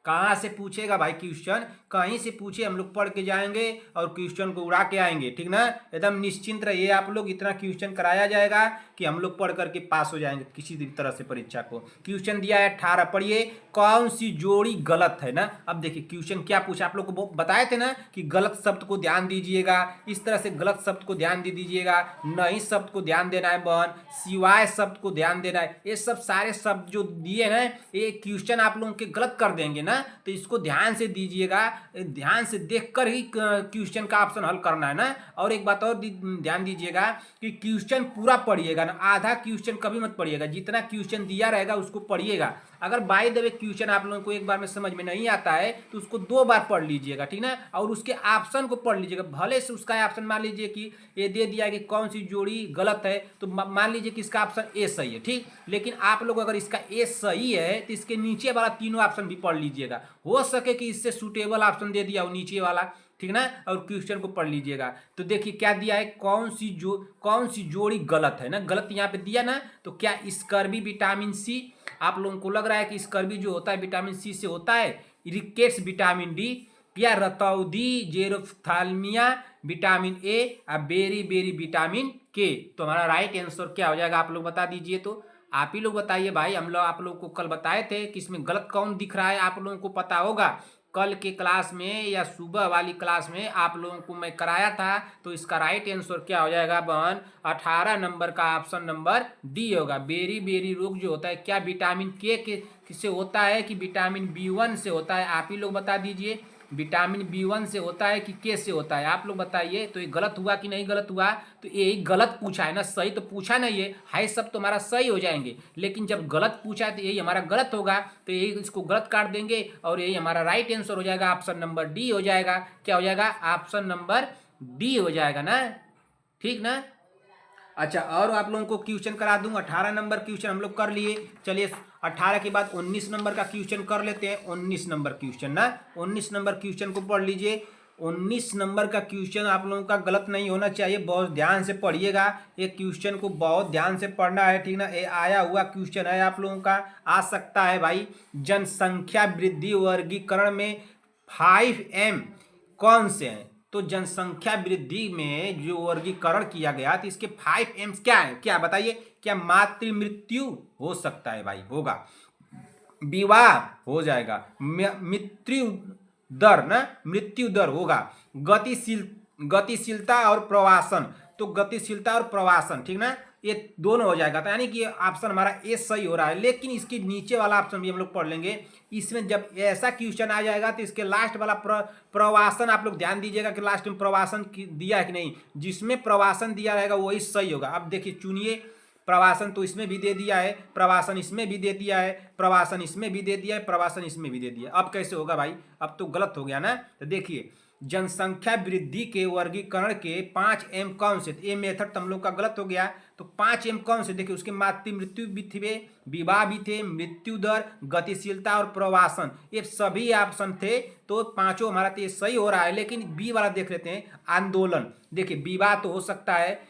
कहाँ से पूछेगा भाई क्वेश्चन, कहीं से पूछे, हम लोग पढ़ के जाएंगे और क्वेश्चन को उड़ा के आएंगे। ठीक ना, एकदम निश्चिंत रहिए आप लोग, इतना क्वेश्चन कराया जाएगा कि हम लोग पढ़ करके पास हो जाएंगे किसी भी तरह से परीक्षा को। क्वेश्चन दिया है 18, पढ़िए कौन सी जोड़ी गलत है ना। अब देखिए क्वेश्चन क्या पूछा, आप लोग को बताए थे ना कि गलत शब्द को ध्यान दीजिएगा, इस तरह से गलत शब्द को ध्यान दे दीजिएगा, नहीं शब्द को ध्यान देना है बहन, सिवाय शब्द को ध्यान देना है। ये सब सारे शब्द जो दिए ना, ये क्वेश्चन आप लोगों के गलत कर देंगे ना, तो इसको ध्यान से दीजिएगा, ध्यान से देखकर ही क्वेश्चन का ऑप्शन हल करना है ना। और एक बात और ध्यान दीजिएगा कि क्वेश्चन पूरा पढ़िएगा ना, आधा क्वेश्चन कभी मत पढ़िएगा, जितना क्वेश्चन दिया रहेगा उसको पढ़िएगा। अगर बाय द वे क्वेश्चन आप लोगों को एक बार में समझ में नहीं आता है तो उसको 2 बार पढ़ लीजिएगा, ठीक ना, और उसके ऑप्शन को पढ़ लीजिएगा। भले से उसका ऑप्शन मान लीजिए कि ये दे दिया कि कौन सी जोड़ी गलत है, तो मान लीजिए कि इसका ऑप्शन ए सही है, ठीक। लेकिन आप लोग अगर इसका ए सही है तो इसके नीचे वाला तीनों ऑप्शन भी पढ़ लीजिएगा। हो सके कि इससे सुटेबल ऑप्शन दे दिया हो नीचे वाला, ठीक ना, और क्वेश्चन को पढ़ लीजिएगा। तो देखिए क्या दिया है, कौन सी जोड़ी गलत है ना, गलत यहाँ पे दिया ना। तो क्या स्कर्बी विटामिन सी, आप लोगों को लग रहा है कि स्कर्बी जो होता है विटामिन सी से होता है, रिकेट्स विटामिन डी, या रतौदी जेरोफ्थाल्मिया विटामिन ए, और बेरी बेरी विटामिन के। तो हमारा राइट आंसर क्या हो जाएगा, आप लोग बता दीजिए। तो आप ही लोग बताइए भाई, हम लोग आप लोग को कल बताए थे कि इसमें गलत कौन दिख रहा है, आप लोगों को पता होगा। कल के क्लास में या सुबह वाली क्लास में आप लोगों को मैं कराया था। तो इसका राइट आंसर क्या हो जाएगा बहन, 18 नंबर का ऑप्शन नंबर डी होगा। बेरी बेरी रोग जो होता है क्या विटामिन के से होता है कि विटामिन B1 से होता है, आप ही लोग बता दीजिए। विटामिन B1 से होता है कि के से होता है, आप लोग बताइए। तो ये गलत हुआ कि नहीं गलत हुआ, तो यही गलत पूछा है ना, सही तो पूछा नहीं है सब तो हमारा सही हो जाएंगे, लेकिन जब गलत पूछा है तो यही हमारा गलत होगा, तो यही इसको गलत काट देंगे और यही हमारा राइट आंसर हो जाएगा, ऑप्शन नंबर डी हो जाएगा। क्या हो जाएगा, ऑप्शन नंबर डी हो जाएगा ना, ठीक ना। अच्छा, और आप लोगों को क्वेश्चन करा दूं। 18 नंबर क्वेश्चन हम लोग कर लिए। चलिए 18 के बाद 19 नंबर का क्वेश्चन कर लेते हैं। 19 नंबर क्वेश्चन ना, 19 नंबर क्वेश्चन को पढ़ लीजिए। 19 नंबर का क्वेश्चन आप लोगों का गलत नहीं होना चाहिए, बहुत ध्यान से पढ़िएगा। ये क्वेश्चन को बहुत ध्यान से पढ़ना है, ठीक ना। ये आया हुआ क्वेश्चन है, आप लोगों का आ सकता है भाई। जनसंख्या वृद्धि वर्गीकरण में 5M कौन से हैं। तो जनसंख्या वृद्धि में जो वर्गीकरण किया गया तो इसके 5M क्या है, क्या बताइए। क्या मातृ मृत्यु हो सकता है भाई, होगा। विवाह हो जाएगा, मृत्यु दर ना, मृत्यु दर होगा। गतिशीलता और प्रवासन, तो गतिशीलता और प्रवासन, ठीक ना, ये दोनों हो जाएगा। तो यानी कि ऑप्शन हमारा ए सही हो रहा है। लेकिन इसके नीचे वाला ऑप्शन भी हम लोग पढ़ लेंगे। इसमें जब ऐसा क्वेश्चन आ जाएगा तो इसके लास्ट वाला प्रवासन, आप लोग ध्यान दीजिएगा कि लास्ट में प्रवासन दिया है कि नहीं। जिसमें प्रवासन दिया रहेगा वही सही होगा। अब देखिए चुनिए, प्रवासन तो इसमें भी दे दिया है, प्रवासन इसमें भी दे दिया है, प्रवासन इसमें भी दे दिया है, प्रवासन इसमें भी दे दिया है। अब कैसे होगा भाई, अब तो गलत हो गया ना। तो देखिए जनसंख्या वृद्धि के वर्गीकरण के 5 एम कौन से, ये मेथड तो हम लोग का गलत हो गया। तो 5 एम कौन से, देखिए उसके मातृ मृत्यु भी थे, विवाह भी थे, मृत्यु दर, गतिशीलता और प्रवासन, ये सभी ऑप्शन थे। तो पांचों हमारा तो ये सही हो रहा है। लेकिन बी वाला देख लेते हैं, आंदोलन। देखिए विवाह तो हो सकता है,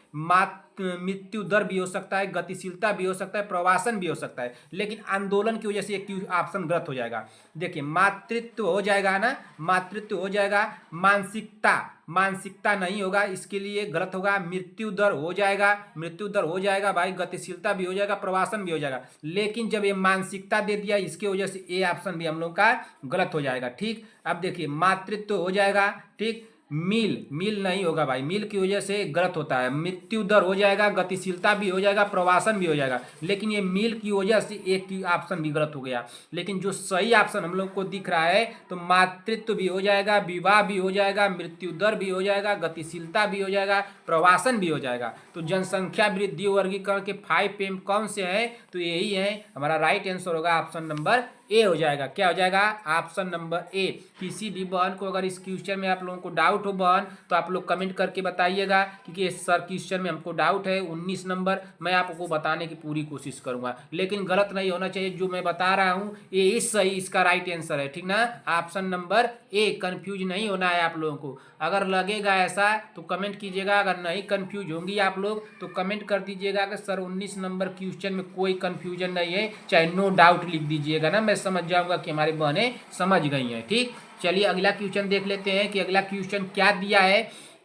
मृत्यु दर भी हो सकता है, गतिशीलता भी हो सकता है, प्रवासन भी हो सकता है, लेकिन आंदोलन की वजह से एक ऑप्शन गलत हो जाएगा। देखिए मातृत्व हो जाएगा ना, मातृत्व हो जाएगा, मानसिकता, मानसिकता नहीं होगा, इसके लिए गलत होगा। मृत्यु दर हो जाएगा, मृत्यु दर हो जाएगा भाई, गतिशीलता भी हो जाएगा, प्रवासन भी हो जाएगा। लेकिन जब ये मानसिकता दे दिया, इसके वजह से ए ऑप्शन भी हम लोग का गलत हो जाएगा। ठीक, अब देखिए मातृत्व हो जाएगा, ठीक, मील, मील नहीं होगा भाई, मील की वजह से गलत होता है। मृत्यु दर हो जाएगा, गतिशीलता भी हो जाएगा, प्रवासन भी हो जाएगा, लेकिन ये मील की वजह से एक की ऑप्शन भी गलत हो गया। लेकिन जो सही ऑप्शन हम लोग को दिख रहा है, तो मातृत्व भी हो जाएगा, विवाह भी हो जाएगा, मृत्यु दर भी हो जाएगा, गतिशीलता भी हो जाएगा, प्रवासन भी हो जाएगा। तो जनसंख्या वृद्धि वर्गीकरण के 5 एम कौन से हैं, तो यही है हमारा राइट आंसर होगा, ऑप्शन नंबर ए हो जाएगा। क्या हो जाएगा, ऑप्शन नंबर ए। किसी भी बहन को अगर इस क्वेश्चन में आप लोगों को डाउट हो बहन, तो आप लोग कमेंट करके बताइएगा कि सर क्वेश्चन में हमको डाउट है 19 नंबर, मैं आपको बताने की पूरी कोशिश करूंगा। लेकिन गलत नहीं होना चाहिए, जो मैं बता रहा हूं ये इस सही, इसका राइट आंसर है, ठीक ना, ऑप्शन नंबर ए। कंफ्यूज नहीं होना है आप लोगों को। अगर लगेगा ऐसा तो कमेंट कीजिएगा, अगर नहीं कंफ्यूज होंगी आप लोग तो कमेंट कर दीजिएगा कि सर 19 नंबर क्वेश्चन में कोई कंफ्यूजन नहीं है, चाहे नो डाउट लिख दीजिएगा ना, मैं समझ जाऊंगा कि हमारी बहनें समझ गई हैं। ठीक, चलिए अगला क्वेश्चन देख लेते हैं कि अगला क्वेश्चन क्या दिया है।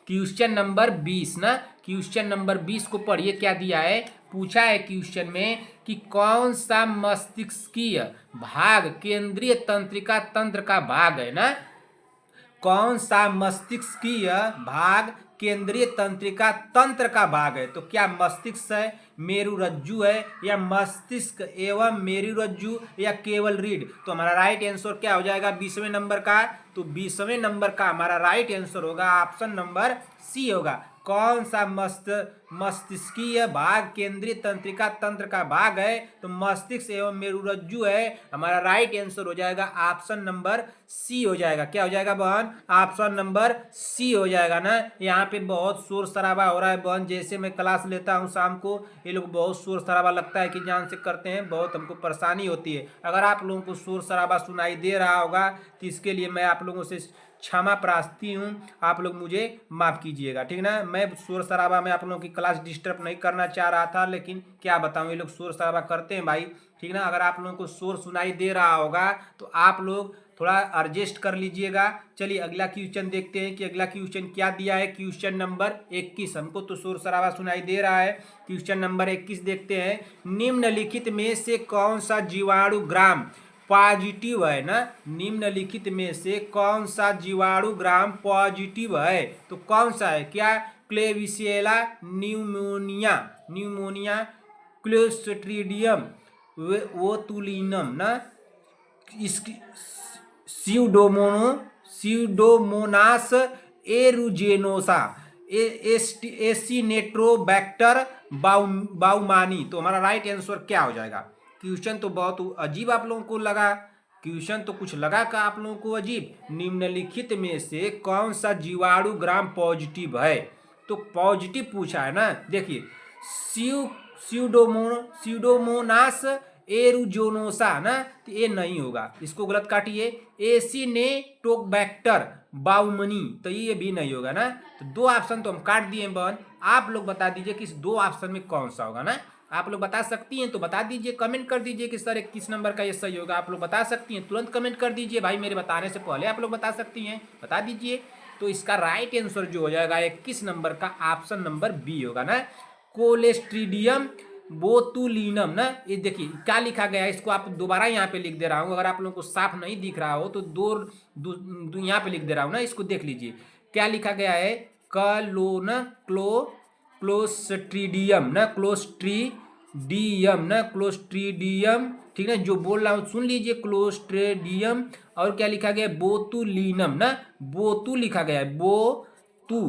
क्वेश्चन नंबर 20 ना, क्वेश्चन नंबर 20 को पढ़िए, क्या दिया है। पूछा है क्वेश्चन में कि कौन सा मस्तिष्कीय भाग केंद्रीय तंत्रिका तंत्र का भाग है ना, कौन सा मस्तिष्कीय भाग केंद्रीय तंत्रिका तंत्र का भाग है। तो क्या मस्तिष्क है, मेरुरज्जु है, या मस्तिष्क एवं मेरुरज्जु, या केवल रीढ़। तो हमारा राइट आंसर क्या हो जाएगा 20वें नंबर का, तो 20वें नंबर का हमारा राइट आंसर होगा ऑप्शन नंबर सी होगा। कौन सा मस्तिष्कीय भाग केंद्रीय तंत्रिका तंत्र का भाग है, तो मस्तिष्क एवं मेरुरज्जु है, हमारा राइट आंसर हो जाएगा ऑप्शन नंबर सी हो जाएगा। क्या हो जाएगा बहन, ऑप्शन नंबर सी हो जाएगा ना। यहाँ पे बहुत शोर शराबा हो रहा है बहन, जैसे मैं क्लास लेता हूँ शाम को, ये लोग बहुत शोर शराबा लगता है कि जान से करते हैं, बहुत हमको परेशानी होती है। अगर आप लोगों को शोर शराबा सुनाई दे रहा होगा तो इसके लिए मैं आप लोगों से क्षमा प्रार्थी हूँ, आप लोग मुझे माफ़ कीजिएगा, ठीक ना। मैं शोर शराबा में आप लोगों की क्लास डिस्टर्ब नहीं करना चाह रहा था, लेकिन क्या बताऊँ ये लोग शोर शराबा करते हैं भाई, ठीक ना। अगर आप लोगों को शोर सुनाई दे रहा होगा तो आप लोग थोड़ा एडजस्ट कर लीजिएगा। चलिए अगला क्वेश्चन देखते हैं कि अगला क्वेश्चन क्या दिया है। क्वेश्चन नंबर 21, हमको तो शोर शराबा सुनाई दे रहा है। क्वेश्चन नंबर 21 देखते हैं, निम्नलिखित में से कौन सा जीवाणु ग्राम पॉजिटिव है ना, निम्नलिखित में से कौन सा जीवाणु ग्राम पॉजिटिव है, तो कौन सा है। क्या क्लेविसिएला न्यूमोनिया, न्यूमोनिया, क्लोस्ट्रीडियम बोतुलिनम ना, इसकी स्यूडोमोनास एरुजेनोसा, एसिनेट्रोबैक्टर बाउमानी। तो हमारा राइट आंसर क्या हो जाएगा। क्वेश्चन तो बहुत अजीब आप लोगों को लगा, क्वेश्चन तो कुछ लगा का आप लोगों को अजीब। निम्नलिखित में से कौन सा जीवाणु ग्राम पॉजिटिव है, तो पॉजिटिव पूछा है ना। देखिए स्यूडोमोनास एरुजोनोसा ना, तो ये नहीं होगा, इसको गलत काटिए। एसिनेटोबैक्टर बाउमनी, तो ये भी नहीं होगा ना। तो दो ऑप्शन तो हम काट दिए बहन, आप लोग बता दीजिए कि इस दो ऑप्शन में कौन सा होगा ना। आप लोग बता सकती हैं तो बता दीजिए, कमेंट कर दीजिए कि सर 21 नंबर का ये सही होगा। आप लोग बता सकती हैं, तुरंत कमेंट कर दीजिए भाई, मेरे बताने से पहले आप लोग बता सकती हैं, बता दीजिए। तो इसका राइट आंसर जो हो जाएगा 21 नंबर का ऑप्शन नंबर बी होगा ना, कोलेस्ट्रीडियम बोतुलिनम ना। ये देखिए क्या लिखा गया है, इसको आप दोबारा यहाँ पे लिख दे रहा हूँ, अगर आप लोगों को साफ नहीं दिख रहा हो तो दो यहाँ पे लिख दे रहा हूँ ना, इसको देख लीजिए क्या लिखा गया है। क्लो क्लोस्ट्रीडियम ना, क्लोस्ट्रीडियम ना, क्लोस्ट्रीडियम, ठीक है। जो बोल रहा हूँ सुन लीजिए, क्लोस्ट्रीडियम। और क्या लिखा गया है, बोतुलिनम ना, बोतु लिखा गया है, बोतु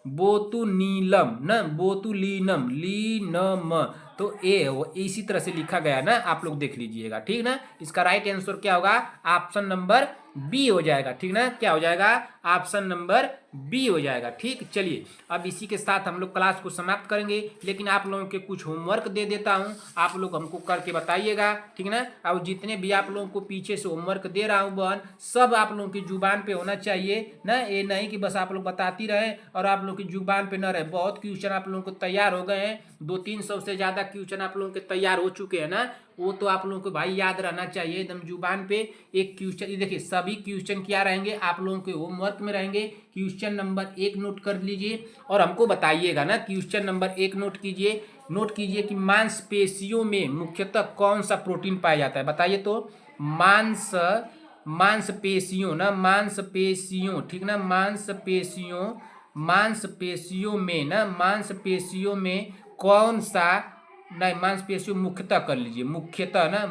बोतुनीलम ना, बोतुलिनम, लीनम। तो ए इसी तरह से लिखा गया ना, आप लोग देख लीजिएगा, ठीक ना। इसका राइट आंसर क्या होगा, ऑप्शन नंबर बी हो जाएगा, ठीक ना। क्या हो जाएगा, ऑप्शन नंबर बी हो जाएगा, ठीक। चलिए अब इसी के साथ हम लोग क्लास को समाप्त करेंगे, लेकिन आप लोगों के कुछ होमवर्क दे देता हूं, आप लोग हमको करके बताइएगा, ठीक ना। अब जितने भी आप लोगों को पीछे से होमवर्क दे रहा हूं बहन, सब आप लोगों की जुबान पे होना चाहिए ना। ये नहीं कि बस आप लोग बताती रहे और आप लोग की जुबान पे न रहे। बहुत क्वेश्चन आप लोगों को तैयार हो गए हैं, 200-300 से ज्यादा क्वेश्चन आप लोगों के तैयार हो चुके हैं ना। वो तो आप लोगों को भाई याद रहना चाहिए एकदम जुबान पे। एक क्वेश्चन देखिए, सभी क्वेश्चन क्या रहेंगे आप लोगों के होमवर्क में रहेंगे। क्वेश्चन नंबर 1 नोट कर लीजिए और हमको बताइएगा ना। क्वेश्चन नंबर 1 नोट कीजिए कि मांसपेशियों में मुख्यतः कौन सा प्रोटीन पाया जाता है, बताइए तो। मांसपेशियों ना, मांसपेशियों, ठीक ना, मांसपेशियों में ना, मांसपेशियों में कौन सा, नहीं मांसपेशियों मुख्यतः कर लीजिए, मुख्यतः ना,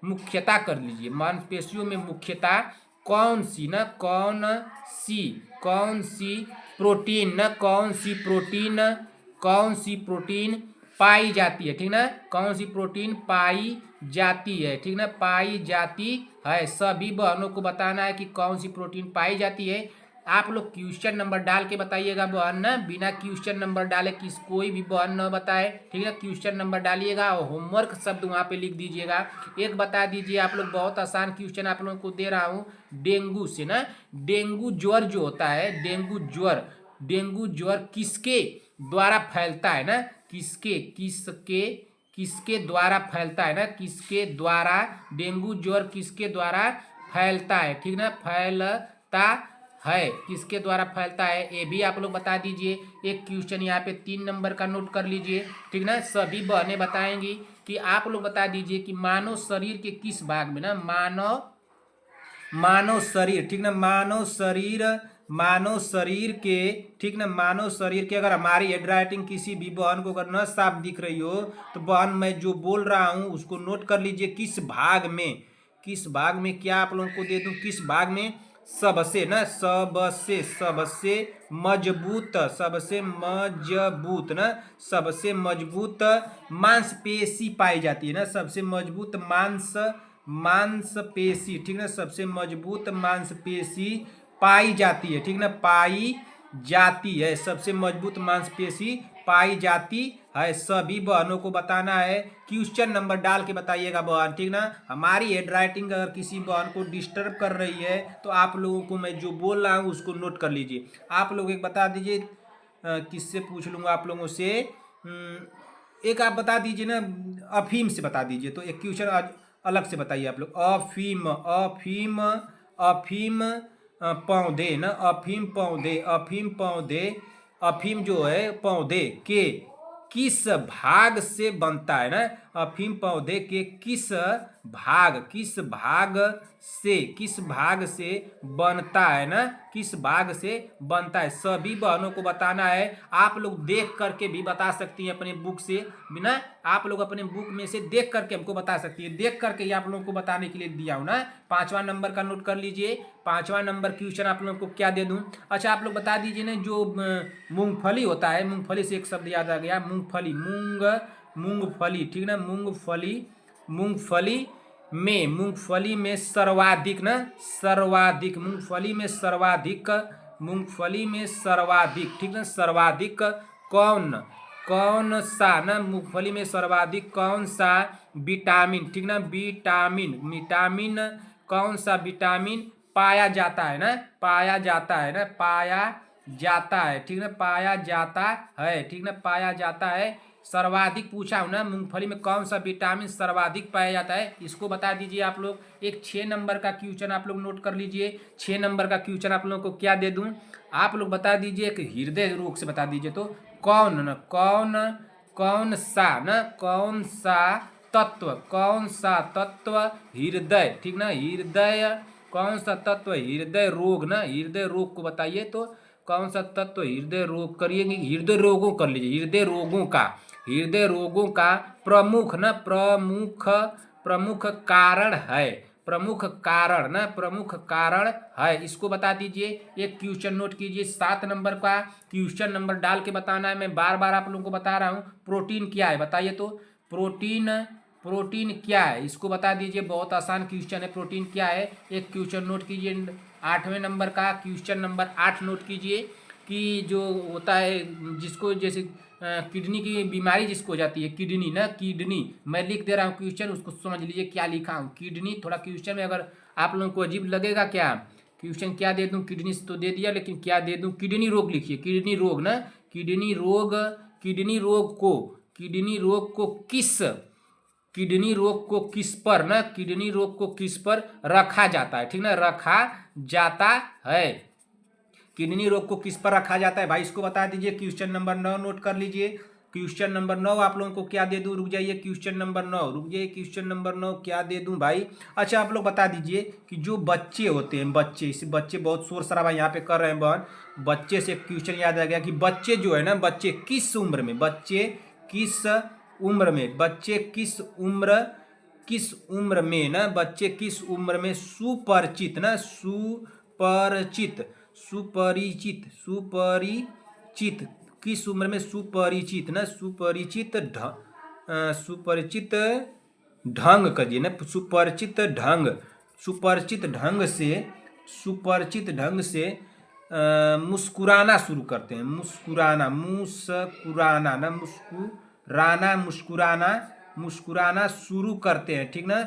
मुख्यता कर लीजिए। मांसपेशियों में मुख्यता कौन सी ना, कौन सी प्रोटीन ना, कौन सी प्रोटीन पाई जाती है, ठीक ना। कौन सी प्रोटीन पाई जाती है, ठीक ना, पाई जाती है। सभी बहनों को बताना है कि कौन सी प्रोटीन पाई जाती है। आप लोग क्वेश्चन नंबर डाल के बताइएगा बहन ना, बिना क्वेश्चन नंबर डाले कोई भी बहन न बताए, ठीक है। क्वेश्चन नंबर डालिएगा और होमवर्क शब्द वहाँ पे लिख दीजिएगा। एक बता दीजिए आप लोग, बहुत आसान क्वेश्चन आप लोगों को दे रहा हूँ। डेंगू से ना, डेंगू ज्वर जो होता है, डेंगू ज्वर किसके द्वारा फैलता है ना, किसके द्वारा फैलता है ना, किसके द्वारा डेंगू ज्वर किसके द्वारा फैलता है, ठीक ना, फैलता है, किसके द्वारा फैलता है, ये भी आप लोग बता दीजिए। एक क्वेश्चन यहाँ पे 3 नंबर का नोट कर लीजिए, ठीक ना। सभी बहनें बताएंगी कि आप लोग बता दीजिए कि मानव शरीर के किस भाग में ना, मानव शरीर, ठीक ना, मानव शरीर के, ठीक ना, मानव शरीर के, अगर हमारी हैंडराइटिंग किसी भी बहन को अगर न साफ दिख रही हो तो बहन मैं जो बोल रहा हूँ उसको नोट कर लीजिए। किस भाग में क्या आप लोगों को दे दूं, किस भाग में, सबसे ना, सबसे मजबूत ना, सबसे मजबूत मांसपेशी पाई जाती है ना, सबसे मजबूत मांसपेशी, ठीक ना, सबसे मजबूत मांसपेशी पाई जाती है, ठीक ना, पाई जाती है, सबसे मजबूत मांसपेशी पाई जाती है। सभी बहनों को बताना है, क्वेश्चन नंबर डाल के बताइएगा बहन, ठीक ना। हमारी हैंडराइटिंग अगर किसी बहन को डिस्टर्ब कर रही है तो आप लोगों को मैं जो बोल रहा हूँ उसको नोट कर लीजिए। आप लोग एक बता दीजिए, किससे पूछ लूँगा आप लोगों से, एक आप बता दीजिए ना, अफीम से बता दीजिए। तो एक क्वेश्चन अलग से बताइए आप लोग। अफीम पौधे ना, अफीम जो है पौधे के किस भाग से बनता है ना, अफीम पौधे के किस भाग से बनता है ना, किस भाग से बनता है। सभी बहनों को बताना है। आप लोग देख करके भी बता सकती हैं अपने बुक से, बिना आप लोग अपने बुक में से देख करके हमको बता सकती है। देख करके ही आप लोगों को बताने के लिए दिया हूं ना। 5वां नंबर का नोट कर लीजिए। 5वां नंबर क्वेश्चन आप लोगों को क्या दे दूं। अच्छा आप लोग बता दीजिए ना, जो मूंगफली होता है, मूंगफली से एक शब्द याद आ गया, मूंगफली, ठीक ना, मूंगफली में सर्वाधिक ना, मूंगफली में सर्वाधिक, ठीक ना, सर्वाधिक कौन सा ना, मूंगफली में सर्वाधिक कौन सा विटामिन, ठीक ना, विटामिन कौन सा विटामिन पाया जाता है ना, पाया जाता है, ठीक ना, पाया जाता है। सर्वाधिक पूछा हूं ना, मूंगफली में कौन सा विटामिन सर्वाधिक पाया जाता है, इसको बता दीजिए आप लोग। एक 6 नंबर का क्वेश्चन आप लोग नोट कर लीजिए। 6 नंबर का क्वेश्चन आप लोगों को क्या दे दूं, आप लोग बता दीजिए, एक हृदय रोग से बता दीजिए। तो कौन सा तत्व हृदय, ठीक ना, हृदय कौन सा तत्व हृदय रोग ना, हृदय रोग को बताइए। तो कौन सा तत्व हृदय रोग करिएंगे, हृदय रोगों कर लीजिए, हृदय रोगों का प्रमुख ना प्रमुख कारण है, प्रमुख कारण है, इसको बता दीजिए। एक क्वेश्चन नोट कीजिए, 7 नंबर का क्वेश्चन नंबर डाल के बताना है। मैं बार बार आप लोगों को बता रहा हूँ। प्रोटीन क्या है बताइए तो, प्रोटीन क्या है इसको बता दीजिए। बहुत आसान क्वेश्चन है, प्रोटीन क्या है। एक क्वेश्चन नोट कीजिए, 8वें नंबर का क्वेश्चन नंबर 8 नोट कीजिए कि जो होता है जिसको जैसे किडनी की बीमारी जिसको हो जाती है, किडनी मैं लिख दे रहा हूँ क्वेश्चन, उसको समझ लीजिए क्या लिखा हूँ। किडनी थोड़ा क्वेश्चन में अगर आप लोगों को अजीब लगेगा, क्या क्वेश्चन क्या दे दूँ, किडनी तो दे दिया लेकिन क्या दे दूँ, किडनी रोग लिखिए, किडनी रोग ना, किडनी रोग को किडनी रोग को किस पर रखा जाता है, ठीक ना, रखा जाता है। किडनी रोग को किस पर रखा जाता है भाई, इसको बता दीजिए। क्वेश्चन नंबर 9 नोट कर लीजिए। क्वेश्चन नंबर 9 आप लोगों को क्या दे दूं, रुक जाइए, क्वेश्चन नंबर 9 क्या दे दूं भाई। अच्छा आप लोग बता दीजिए कि जो बच्चे होते हैं, बच्चे बहुत शोर शराबा यहाँ पे कर रहे हैं बहन, बच्चे से क्वेश्चन याद आ गया कि बच्चे जो है ना, बच्चे किस उम्र में सुपरिचित ढंग करिए ना, सुपरिचित ढंग से मुस्कुराना शुरू करते हैं, मुस्कुराना शुरू करते हैं, ठीक ना,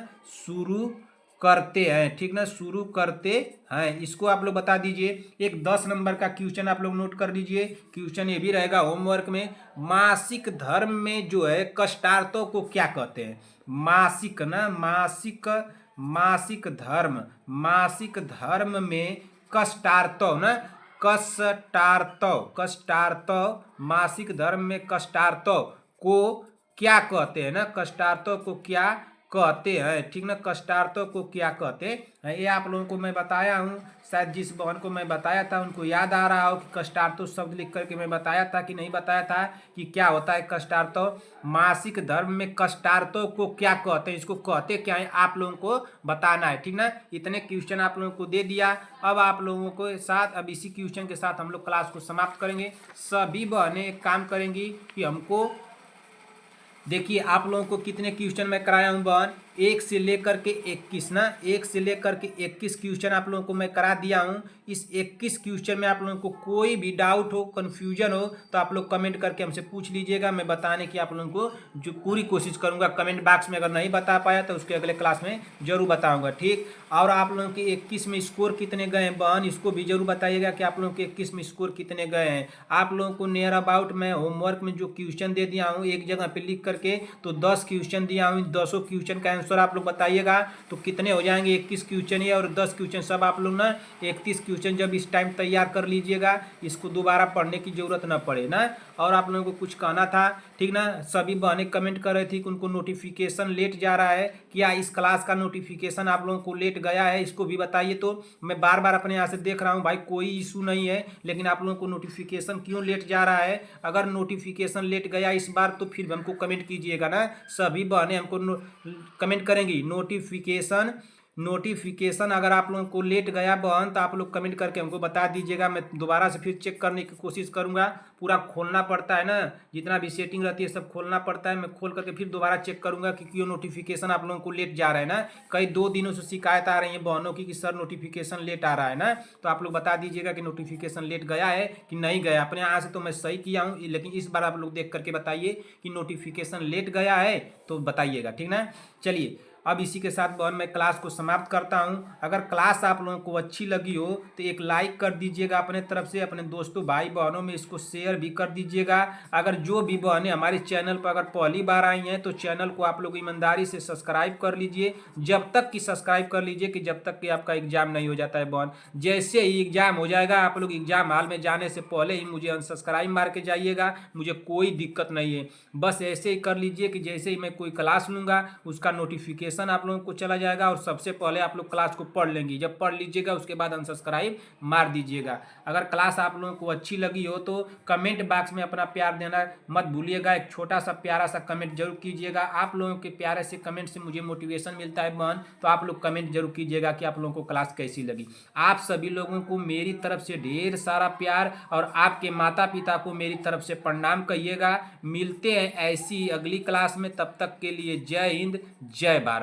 शुरू करते हैं। इसको आप लोग बता दीजिए। एक 10 नंबर का क्वेश्चन आप लोग नोट कर लीजिए, क्वेश्चन ये भी रहेगा होमवर्क में। मासिक धर्म में जो है कष्टार्थों को क्या कहते हैं, मासिक धर्म में कष्टार्थों ना, मासिक धर्म में कष्टार्थों को क्या कहते हैं ना, कष्टार्थों को क्या कहते हैं, ठीक ना, कष्टार्थों को क्या कहते हैं, ये आप लोगों को मैं बताया हूँ। शायद जिस बहन को मैं बताया था उनको याद आ रहा हो कि कष्टार्थों शब्द लिख करके मैं बताया था कि नहीं बताया था, कि क्या होता है कष्टार्थों। मासिक धर्म में कष्टार्थों को क्या कहते हैं, इसको कहते क्या है आप लोगों को बताना है, ठीक ना। इतने क्वेश्चन आप लोगों को दे दिया। अब आप लोगों को साथ, अब इसी क्वेश्चन के साथ हम लोग क्लास को समाप्त करेंगे। सभी बहनें एक काम करेंगी कि हमको देखिए आप लोगों को कितने क्वेश्चन मैं कराया हूँ बहन, 1 से लेकर के 21 ना, 1 से लेकर के 21 क्वेश्चन आप लोगों को मैं करा दिया हूँ। इस 21 क्वेश्चन में आप लोगों को कोई भी डाउट हो, कन्फ्यूजन हो तो आप लोग कमेंट करके हमसे पूछ लीजिएगा। मैं बताने की आप लोगों को जो पूरी कोशिश करूँगा। कमेंट बॉक्स में अगर नहीं बता पाया तो उसके अगले क्लास में जरूर बताऊँगा, ठीक। और आप लोगों के 21 में स्कोर कितने गए हैं बहन, इसको भी जरूर बताइएगा कि आप लोगों के 21 में स्कोर कितने गए हैं। आप लोगों को नियर अबाउट मैं होमवर्क में जो क्वेश्चन दे दिया हूँ एक जगह पे लिख करके, तो 10 क्वेश्चन दिया हूँ। 10 क्वेश्चन का आंसर आप लोग बताइएगा तो कितने हो जाएंगे। 21 क्वेश्चन है और 10 क्वेश्चन, सब आप लोग ना 31 क्वेश्चन जब इस टाइम तैयार कर लीजिएगा, इसको दोबारा पढ़ने की जरूरत ना पड़े ना। और आप लोगों को कुछ कहना था, ठीक ना। सभी बहनें कमेंट कर रही थी कि उनको नोटिफिकेशन लेट जा रहा है, क्या इस क्लास का नोटिफिकेशन आप लोगों को लेट गया है, इसको भी बताइए। तो मैं बार बार अपने यहाँ से देख रहा हूँ भाई, कोई इशू नहीं है, लेकिन आप लोगों को नोटिफिकेशन क्यों लेट जा रहा है। अगर नोटिफिकेशन लेट गया इस बार तो फिर हमको कमेंट कीजिएगा ना। सभी बहनें हमको कमेंट करेंगी नोटिफिकेशन अगर आप लोगों को लेट गया बहन तो आप लोग कमेंट करके हमको बता दीजिएगा। मैं दोबारा से फिर चेक करने की कोशिश करूंगा। पूरा खोलना पड़ता है ना, जितना भी सेटिंग रहती है सब खोलना पड़ता है। मैं खोल करके फिर दोबारा चेक करूंगा कि क्यों नोटिफिकेशन आप लोगों को लेट जा रहा है ना। कई 2 दिनों से शिकायत आ रही है बहनों की कि सर नोटिफिकेशन लेट आ रहा है ना, तो आप लोग बता दीजिएगा कि नोटिफिकेशन लेट गया है कि नहीं गया। अपने यहाँ से तो मैं सही किया हूँ, लेकिन इस बार आप लोग देख करके बताइए कि नोटिफिकेशन लेट गया है तो बताइएगा, ठीक ना। चलिए अब इसी के साथ बहन मैं क्लास को समाप्त करता हूं। अगर क्लास आप लोगों को अच्छी लगी हो तो एक लाइक कर दीजिएगा अपने तरफ से, अपने दोस्तों भाई बहनों में इसको शेयर भी कर दीजिएगा। अगर जो भी बहनें हमारे चैनल पर अगर पहली बार आई हैं तो चैनल को आप लोग ईमानदारी से सब्सक्राइब कर लीजिए, जब तक कि सब्सक्राइब कर लीजिए कि जब तक कि आपका एग्जाम नहीं हो जाता है बहन। जैसे ही एग्जाम हो जाएगा आप लोग एग्जाम हॉल में जाने से पहले ही मुझे अनसब्सक्राइब मार के जाइएगा, मुझे कोई दिक्कत नहीं है। बस ऐसे ही कर लीजिए कि जैसे ही मैं कोई क्लास लूँगा उसका नोटिफिकेशन नोटिफिकेशन आप लोगों को चला जाएगा और सबसे पहले आप लोग क्लास को पढ़ लेंगे। जब पढ़ लीजिएगा उसके बाद अनसब्सक्राइब मार दीजिएगा। अगर क्लास आप लोगों को अच्छी लगी हो तो कमेंट बॉक्स में अपना प्यार देना मत भूलिएगा। एक छोटा सा प्यारा सा कमेंट जरूर कीजिएगा। आप लोगों के प्यारे से कमेंट से मुझे मोटिवेशन मिलता है बहन, तो आप लोग कमेंट जरूर कीजिएगा कि आप लोगों को क्लास कैसी लगी। आप सभी लोगों को मेरी तरफ से ढेर सारा प्यार और आपके माता पिता को मेरी तरफ से प्रणाम कहिएगा। मिलते हैं ऐसी अगली क्लास में, तब तक के लिए जय हिंद, जय भारत।